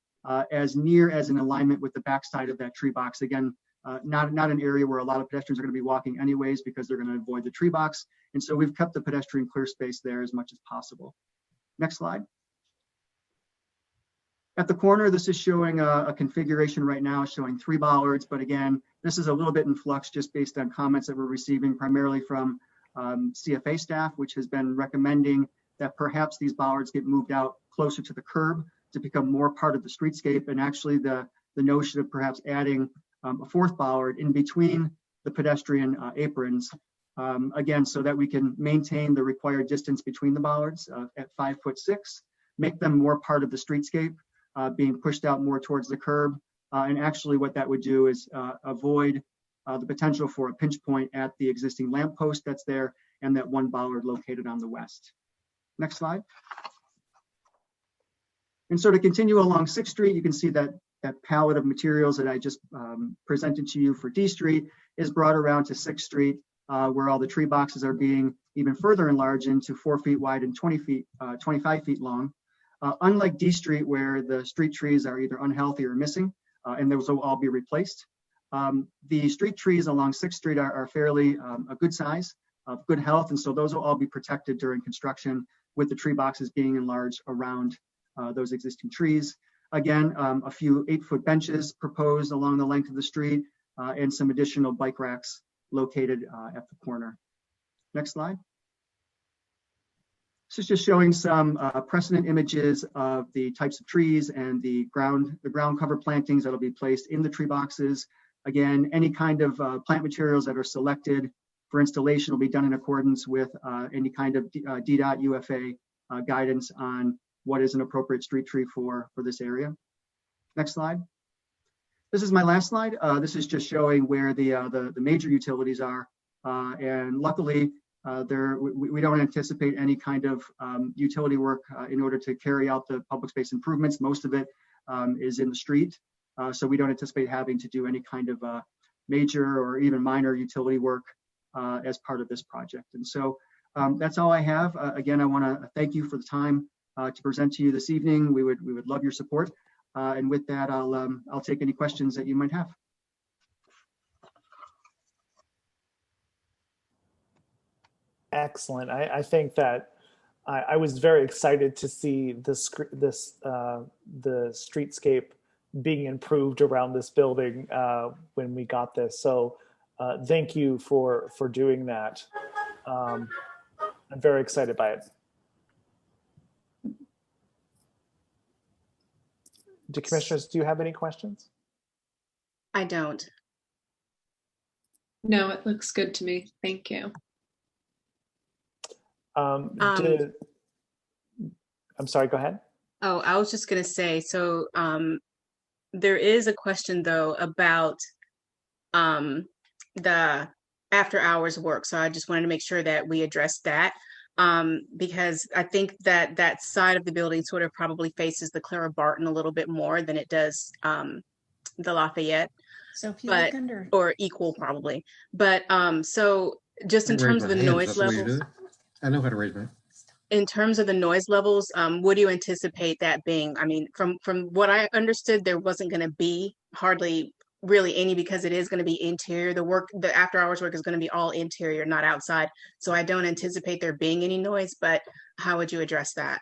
as near as an alignment with the backside of that tree box. Again, not an area where a lot of pedestrians are going to be walking anyways because they're going to avoid the tree box. And so we've kept the pedestrian clear space there as much as possible. Next slide. At the corner, this is showing a configuration right now showing 3 bollards, but again, this is a little bit in flux just based on comments that we're receiving primarily from CFA staff, which has been recommending that perhaps these bollards get moved out closer to the curb to become more part of the streetscape, and actually the notion of perhaps adding a 4th bollard in between the pedestrian aprons Again, so that we can maintain the required distance between the bollards at 5'6", make them more part of the streetscape, being pushed out more towards the curb. And actually what that would do is avoid the potential for a pinch point at the existing lamppost that's there and that one bollard located on the west. Next slide. And so to continue along 6th Street, you can see that that palette of materials that I just presented to you for D Street is brought around to 6th Street, where all the tree boxes are being even further enlarged into 4 feet wide and 25 feet long. Unlike D Street, where the street trees are either unhealthy or missing, and those will all be replaced. The street trees along 6th Street are fairly a good size, of good health, and so those will all be protected during construction with the tree boxes being enlarged around those existing trees. Again, a few 8-foot benches proposed along the length of the street and some additional bike racks located at the corner. Next slide. This is just showing some precedent images of the types of trees and the ground cover plantings that will be placed in the tree boxes. Again, any kind of plant materials that are selected for installation will be done in accordance with any kind of DDOT UFA guidance on what is an appropriate street tree for this area. Next slide. This is my last slide. This is just showing where the major utilities are. And luckily, we don't anticipate any kind of utility work in order to carry out the public space improvements. Most of it is in the street. So we don't anticipate having to do any kind of major or even minor utility work as part of this project. And so that's all I have. Again, I want to thank you for the time to present to you this evening. We would love your support. And with that, I'll take any questions that you might have. Excellent. I think that I was very excited to see the streetscape being improved around this building when we got this. So thank you for doing that. I'm very excited by it. Commissioners, do you have any questions? I don't. No, it looks good to me. Thank you. I'm sorry, go ahead. Oh, I was just going to say, so there is a question though about the after hours work. So I just wanted to make sure that we address that because I think that that side of the building sort of probably faces the Clara Barton a little bit more than it does the Lafayette. So if you look under, or equal probably. But so just in terms of the noise levels. I know how to raise my. In terms of the noise levels, what do you anticipate that being? I mean, from what I understood, there wasn't going to be hardly really any because it is going to be interior. The after hours work is going to be all interior, not outside. So I don't anticipate there being any noise, but how would you address that?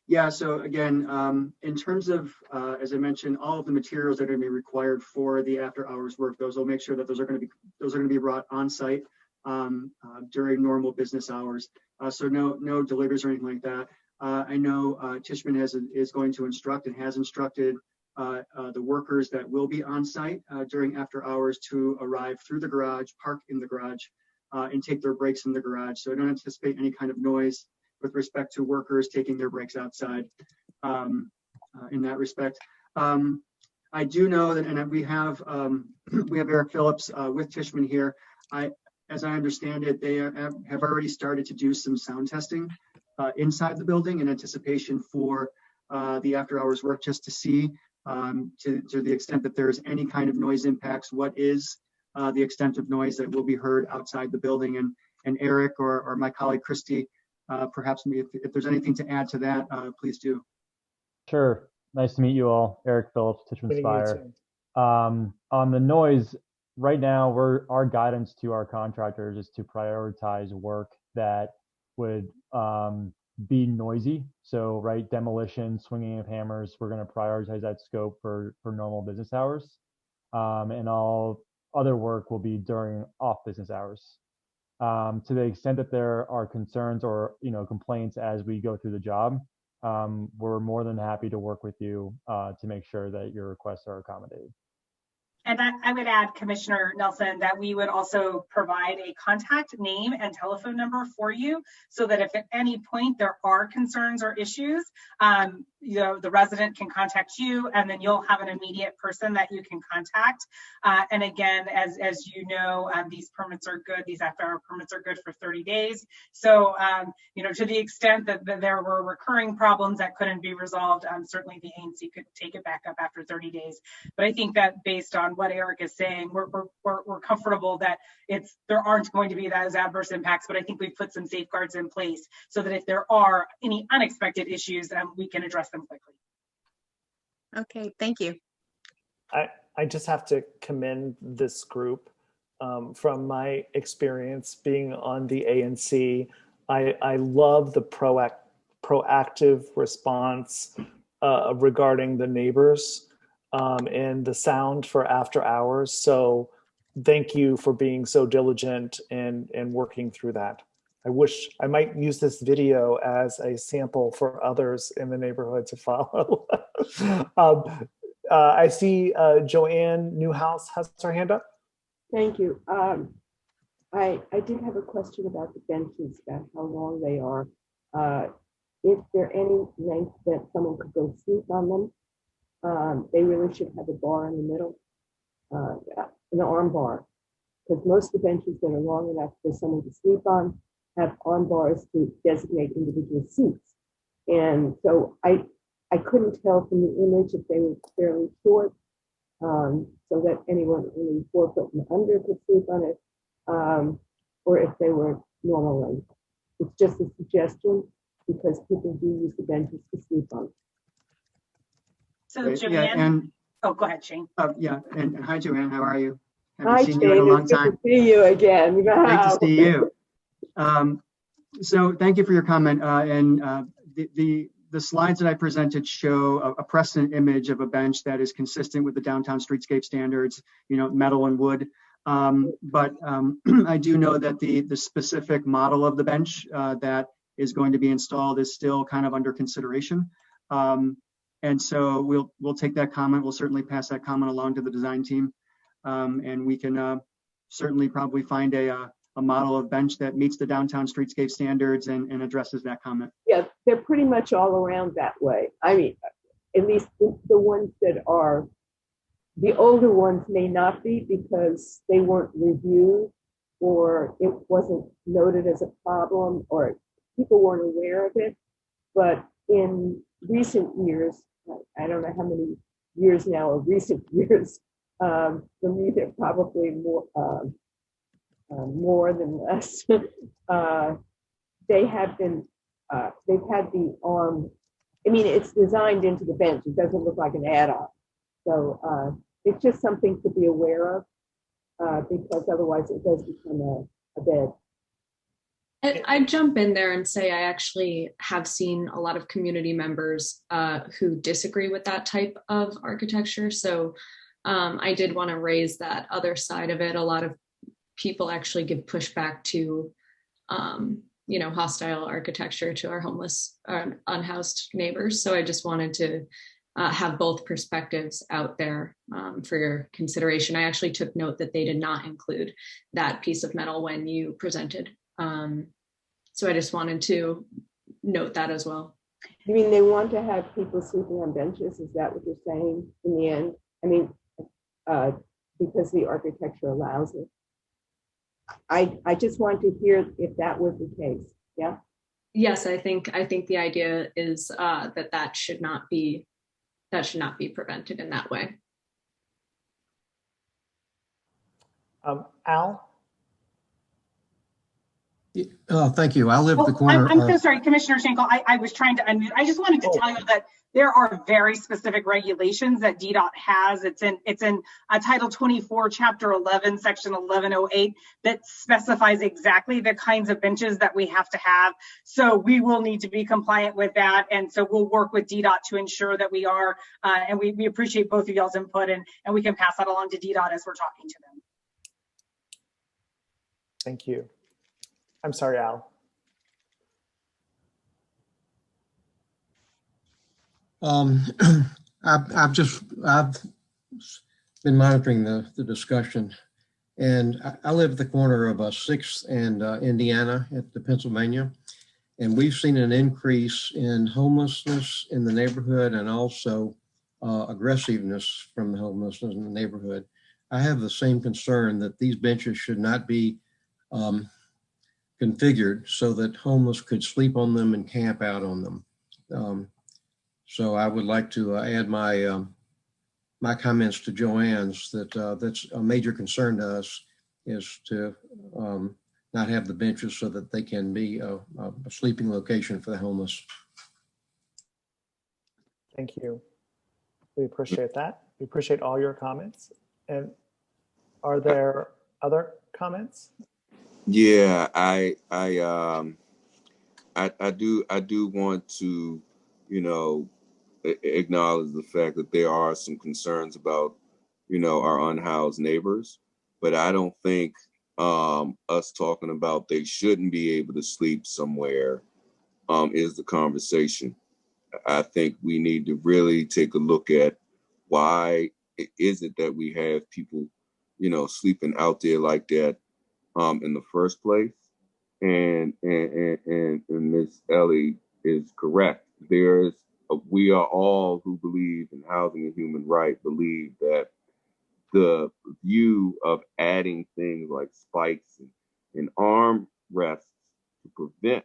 Yeah, so again, in terms of, as I mentioned, all of the materials that are going to be required for the after hours work, those will make sure that those are going to be brought on site during normal business hours. So no deliveries or anything like that. I know Tishman is going to instruct and has instructed the workers that will be on site during after hours to arrive through the garage, park in the garage, and take their breaks in the garage. So I don't anticipate any kind of noise with respect to workers taking their breaks outside in that respect. I do know that, and we have Eric Phillips with Tishman here. As I understand it, they have already started to do some sound testing inside the building in anticipation for the after hours work, just to see to the extent that there's any kind of noise impacts, what is the extent of noise that will be heard outside the building. And Eric or my colleague Christy, perhaps if there's anything to add to that, please do. Sure. Nice to meet you all. Eric Phillips, Tishman Spire. On the noise, right now, our guidance to our contractors is to prioritize work that would be noisy. So, right, demolition, swinging of hammers, we're going to prioritize that scope for normal business hours. And all other work will be during off business hours. To the extent that there are concerns or complaints as we go through the job, we're more than happy to work with you to make sure that your requests are accommodated. And I would add, Commissioner Nelson, that we would also provide a contact name and telephone number for you, so that if at any point there are concerns or issues, the resident can contact you, and then you'll have an immediate person that you can contact. And again, as you know, these permits are good. These after-hour permits are good for 30 days. So, to the extent that there were recurring problems that couldn't be resolved, certainly the ANC could take it back up after 30 days. But I think that based on what Eric is saying, we're comfortable that there aren't going to be those adverse impacts. But I think we've put some safeguards in place so that if there are any unexpected issues, we can address them quickly. Okay, thank you. I just have to commend this group. From my experience being on the ANC, I love the proactive response regarding the neighbors and the sound for after hours. So thank you for being so diligent and working through that. I wish I might use this video as a sample for others in the neighborhood to follow. I see Joanne Newhouse has her hand up. Thank you. I did have a question about the benches, about how long they are. If there any length that someone could go sleep on them, they really should have a bar in the middle, an arm bar, because most of the benches that are long enough for someone to sleep on have arm bars to designate individual seats. And so I couldn't tell from the image if they were fairly short, so that anyone only 4 foot and under could sleep on it, or if they were normal length. It's just a suggestion because people do use the benches to sleep on. So Great. Joanne, Yeah, and oh, go ahead, Shane. yeah, and hi Joanne, how are you? Hi, Haven't seen you in a Shane. long It's good time. to see you again. Great to see you. So thank you for your comment. The slides that I presented show a precedent image of a bench that is consistent with the downtown streetscape standards, metal and wood. But I do know that the specific model of the bench that is going to be installed is still kind of under consideration. And so we'll take that comment. We'll certainly pass that comment along to the design team. And we can certainly probably find a model of bench that meets the downtown streetscape standards and addresses that comment. Yeah, they're pretty much all around that way. I mean, at least the ones that are, the older ones may not be because they weren't reviewed or it wasn't noted as a problem or people weren't aware of it. But in recent years, I don't know how many years now or recent years, for me, they're probably more than less. They have been, they've had the arm, I mean, it's designed into the bench. It doesn't look like an add-on. So it's just something to be aware of because otherwise it does become a bed. I'd jump in there and say I actually have seen a lot of community members who disagree with that type of architecture. So I did want to raise that other side of it. A lot of people actually give pushback to, hostile architecture to our homeless, unhoused neighbors. So I just wanted to have both perspectives out there for your consideration. I actually took note that they did not include that piece of metal when you presented. So I just wanted to note that as well. You mean they want to have people sleeping on benches? Is that what you're saying in the end? I mean, because the architecture allows it. I just want to hear if that was the case. Yeah. Yes, I think the idea is that should not be prevented in that way. Al? Thank you. I live at the corner. I'm so sorry, Commissioner Schenkel. I was trying to unmute. I just wanted to tell you that there are very specific regulations that DDOT has. It's in Title 24, Chapter 11, Section 1108 that specifies exactly the kinds of benches that we have to have. So we will need to be compliant with that. And so we'll work with DDOT to ensure that we are, and we appreciate both of y'all's input and we can pass that along to DDOT as we're talking to them. Thank you. I'm sorry, Al. I've been monitoring the discussion, and I live at the corner of 6th and Indiana at the Pennsylvania, and we've seen an increase in homelessness in the neighborhood and also aggressiveness from the homelessness in the neighborhood. I have the same concern that these benches should not be configured so that homeless could sleep on them and camp out on them. So I would like to add my my comments to Joanne's that that's a major concern to us, is to not have the benches so that they can be a sleeping location for the homeless. Thank you. We appreciate that. We appreciate all your comments. And are there other comments? Yeah, I do want to, acknowledge the fact that there are some concerns about, our unhoused neighbors, but I don't think us talking about they shouldn't be able to sleep somewhere is the conversation. I think we need to really take a look at why is it that we have people, sleeping out there like that in the first place. And Ms. Ellie is correct. We are all who believe in housing a human right, believe that the view of adding things like spikes and arm rests to prevent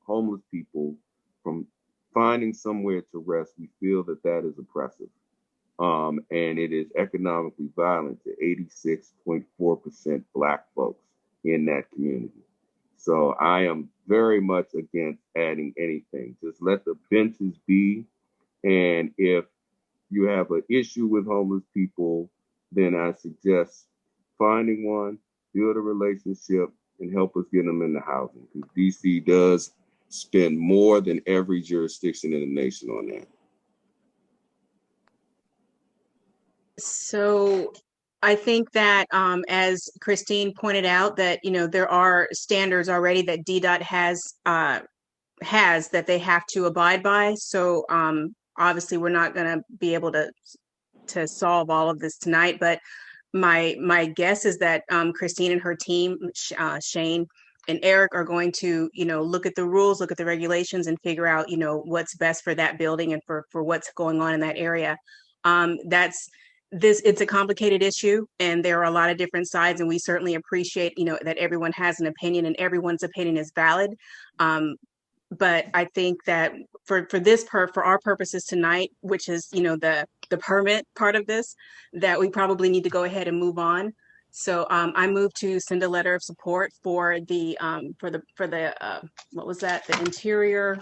homeless people from finding somewhere to rest, we feel that that is oppressive. And it is economically violent to 86.4% Black folks in that community. So I am very much against adding anything. Just let the benches be. And if you have an issue with homeless people, then I suggest finding one, build a relationship, and help us get them into housing. Because DC does spend more than every jurisdiction in the nation on that. So I think that as Christine pointed out, that there are standards already that DDOT has that they have to abide by. So obviously we're not going to be able to solve all of this tonight, but my guess is that Christine and her team, Shane and Eric, are going to look at the rules, look at the regulations, and figure out what's best for that building and for what's going on in that area. It's a complicated issue, and there are a lot of different sides, and we certainly appreciate that everyone has an opinion and everyone's opinion is valid. But I think that for our purposes tonight, which is the permit part of this, that we probably need to go ahead and move on. So I move to send a letter of support for the what was that, the interior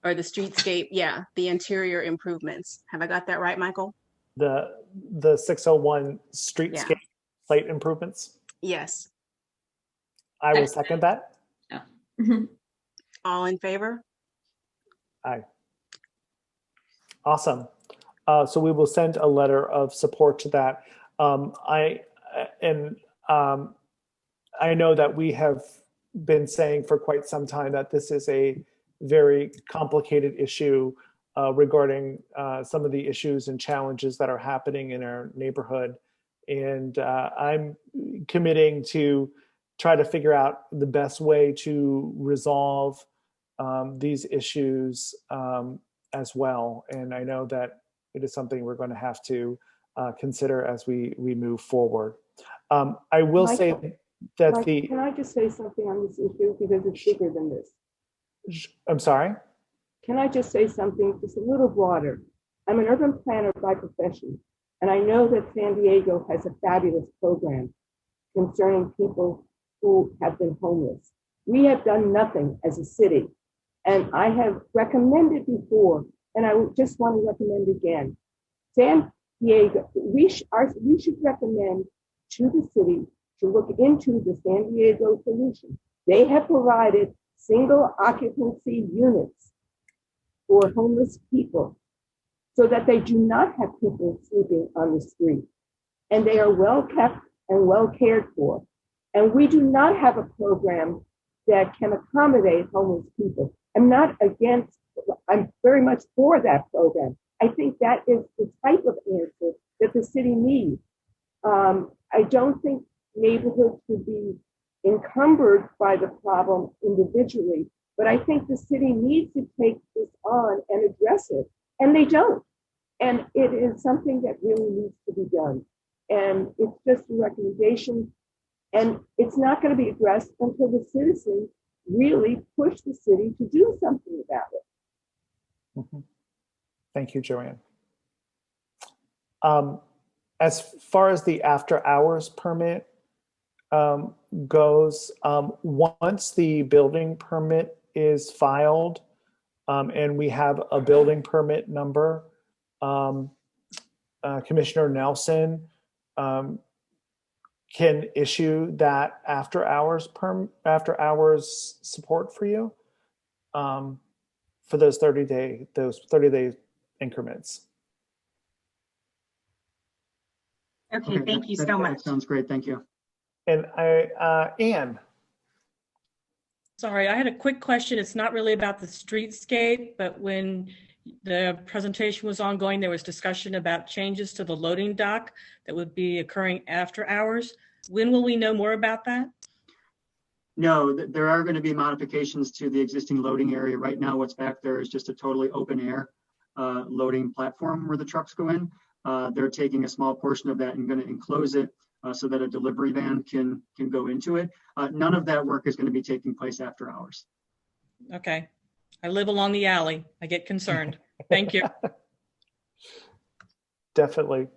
or the streetscape, the interior improvements. Have I got that right, Michael? The 601 streetscape site improvements. Yes. I will second that. Yeah. All in favor? Aye. Awesome. So we will send a letter of support to that. I know that we have been saying for quite some time that this is a very complicated issue regarding some of the issues and challenges that are happening in our neighborhood. And I'm committing to try to figure out the best way to resolve these issues as well. And I know that it is something we're going to have to consider as we move forward. I will say that Can I just say something on this issue, because it's bigger than this? I'm sorry? Can I just say something just a little broader? I'm an urban planner by profession, and I know that San Diego has a fabulous program concerning people who have been homeless. We have done nothing as a city, and I have recommended before, and I just want to recommend again. San Diego, we should recommend to the city to look into the San Diego solution. They have provided single occupancy units for homeless people so that they do not have people sleeping on the street. And they are well kept and well cared for. And we do not have a program that can accommodate homeless people. I'm not against, I'm very much for that program. I think that is the type of answer that the city needs. I don't think neighborhoods should be encumbered by the problem individually, but I think the city needs to take this on and address it, and they don't. And it is something that really needs to be done. And it's just a recommendation, and it's not going to be addressed until the citizens really push the city to do something about it. Mm-hmm. Thank you, Joanne. As far as the after hours permit goes, once the building permit is filed and we have a building permit number, Commissioner Nelson can issue that after hours support for you for those 30-day increments. Okay, thank you so much. That sounds great. Thank you. And Anne. Sorry, I had a quick question. It's not really about the streetscape, but when the presentation was ongoing, there was discussion about changes to the loading dock that would be occurring after hours. When will we know more about that? No, there are going to be modifications to the existing loading area. Right now, what's back there is just a totally open air loading platform where the trucks go in. They're taking a small portion of that and going to enclose it so that a delivery van can go into it. None of that work is going to be taking place after hours. Okay. I live along the alley. I get concerned. Thank you. Definitely.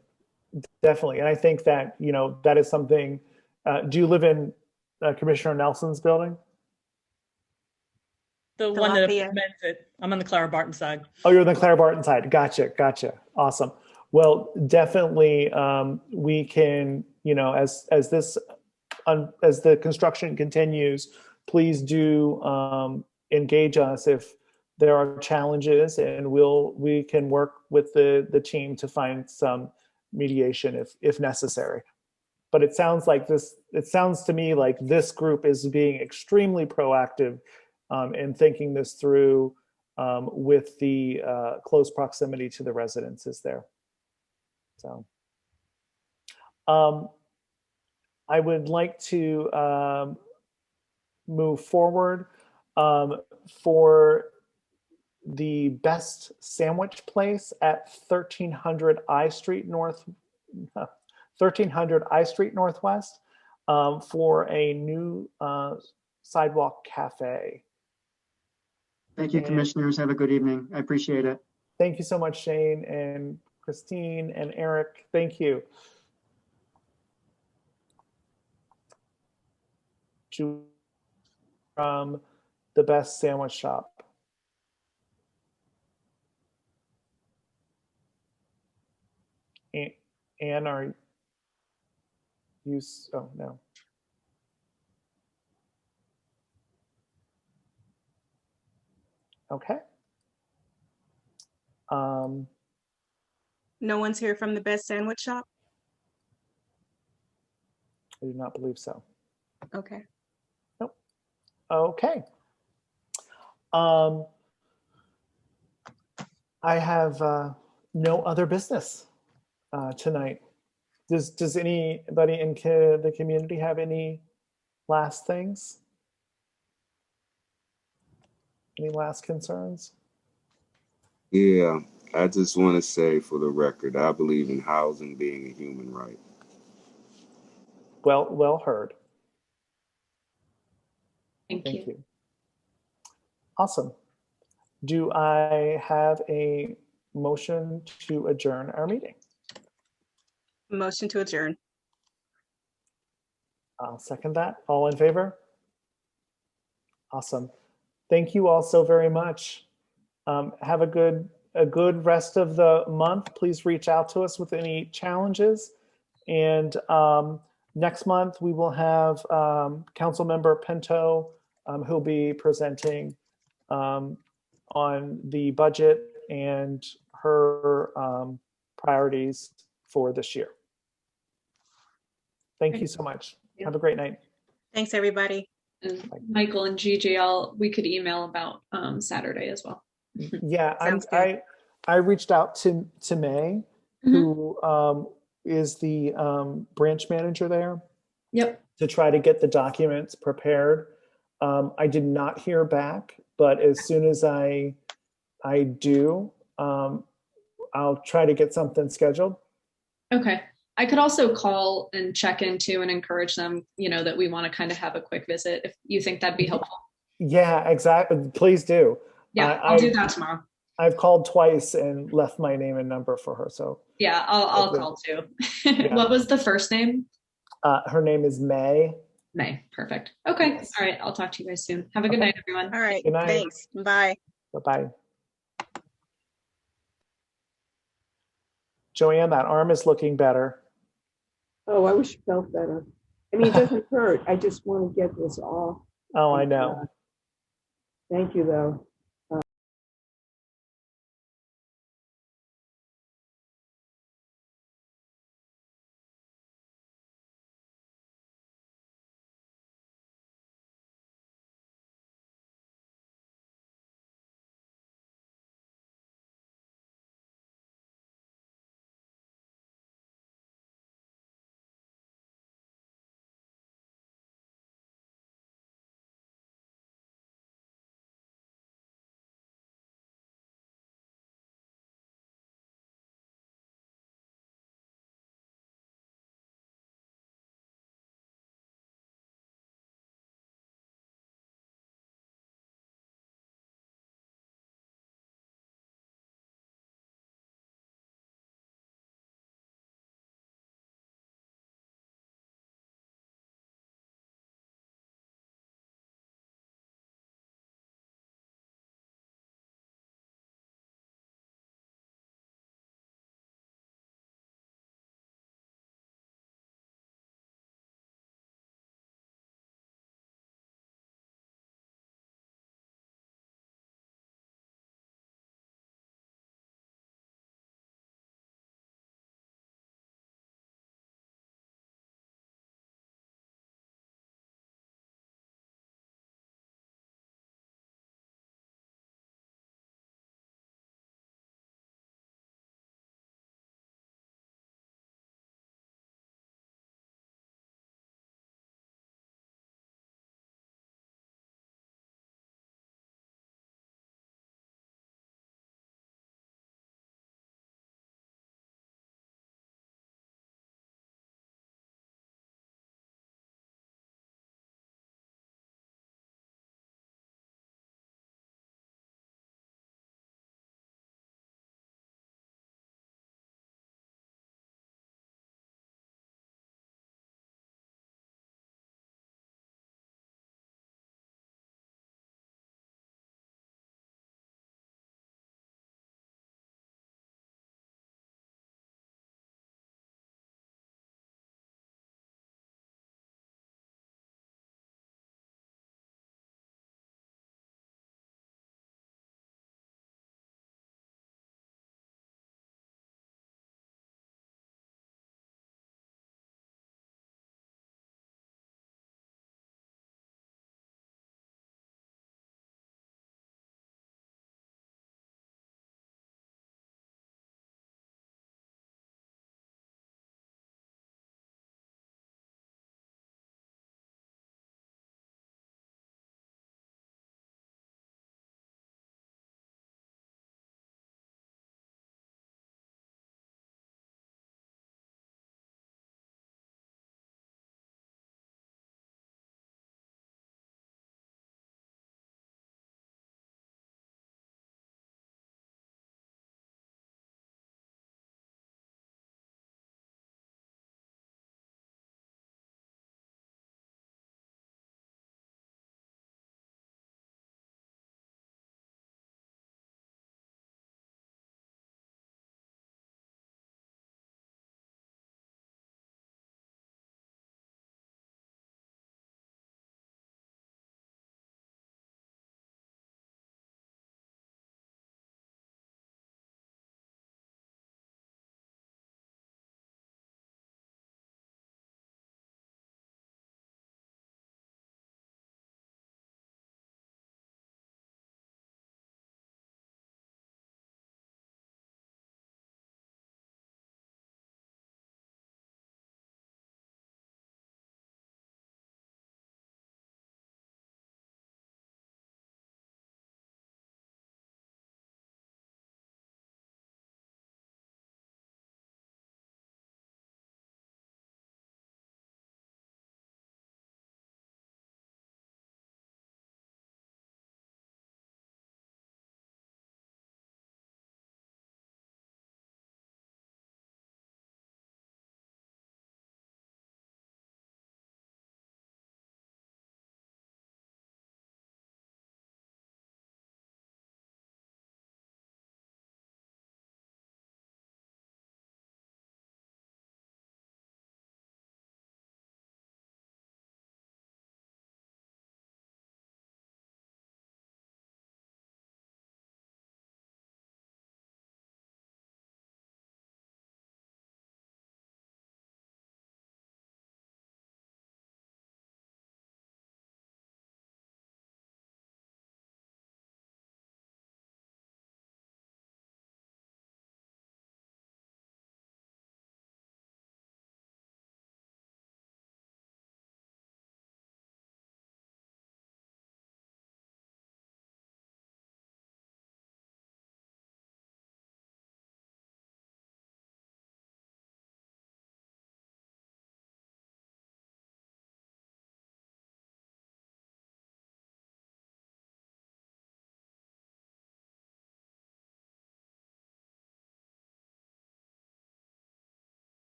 And I think that, that is something, do you live in Commissioner Nelson's building? The one that amends it. I'm on the Clara Barton side. Oh, you're on the Clara Barton side. Gotcha. Awesome. Well, definitely we can, as the construction continues, please do engage us if there are challenges, and we can work with the team to find some mediation if necessary. But it sounds to me like this group is being extremely proactive in thinking this through with the close proximity to the residences there. So I would like to move forward for the best sandwich place at 1300 I Street Northwest for a new sidewalk cafe. Thank you, commissioners. Have a good evening. I appreciate it. Thank you so much, Shane and Christine and Eric. Thank you. From the best sandwich shop. Anne, are you? Oh, no. Okay. No one's here from the best sandwich shop? I do not believe so. Okay. Nope. Okay. I have no other business tonight. Does anybody in the community have any last things? Any last concerns? Yeah, I just want to say for the record, I believe in housing being a human right. Well heard. Thank you. Awesome. Do I have a motion to adjourn our meeting? Motion to adjourn. I'll second that. All in favor? Awesome. Thank you all so very much. Have a good rest of the month. Please reach out to us with any challenges. And next month we will have Councilmember Pinto, who'll be presenting on the budget and her priorities for this year. Thank you so much. Have a great night. Thanks, everybody. And Michael and Gigi, we could email about Saturday as well. Yeah, I reached out to May, who is the branch manager there, Yep. to try to get the documents prepared. I did not hear back, but as soon as I do, I'll try to get something scheduled. Okay. I could also call and check in too and encourage them, that we want to kind of have a quick visit if you think that'd be helpful. Yeah, exactly. Please do. Yeah, I'll do that tomorrow. I've called twice and left my name and number for her. So yeah, I'll call too. Yeah. What was the first name? Her name is May. May. Perfect. Okay. Yes. All right. I'll talk to you guys soon. Have a good night, everyone. All right. Good night. Thanks. Bye. Bye-bye. Joanne, that arm is looking better. Oh, I wish it felt better. I mean, it doesn't hurt. I just want to get this off. Oh, I know. Thank you, though.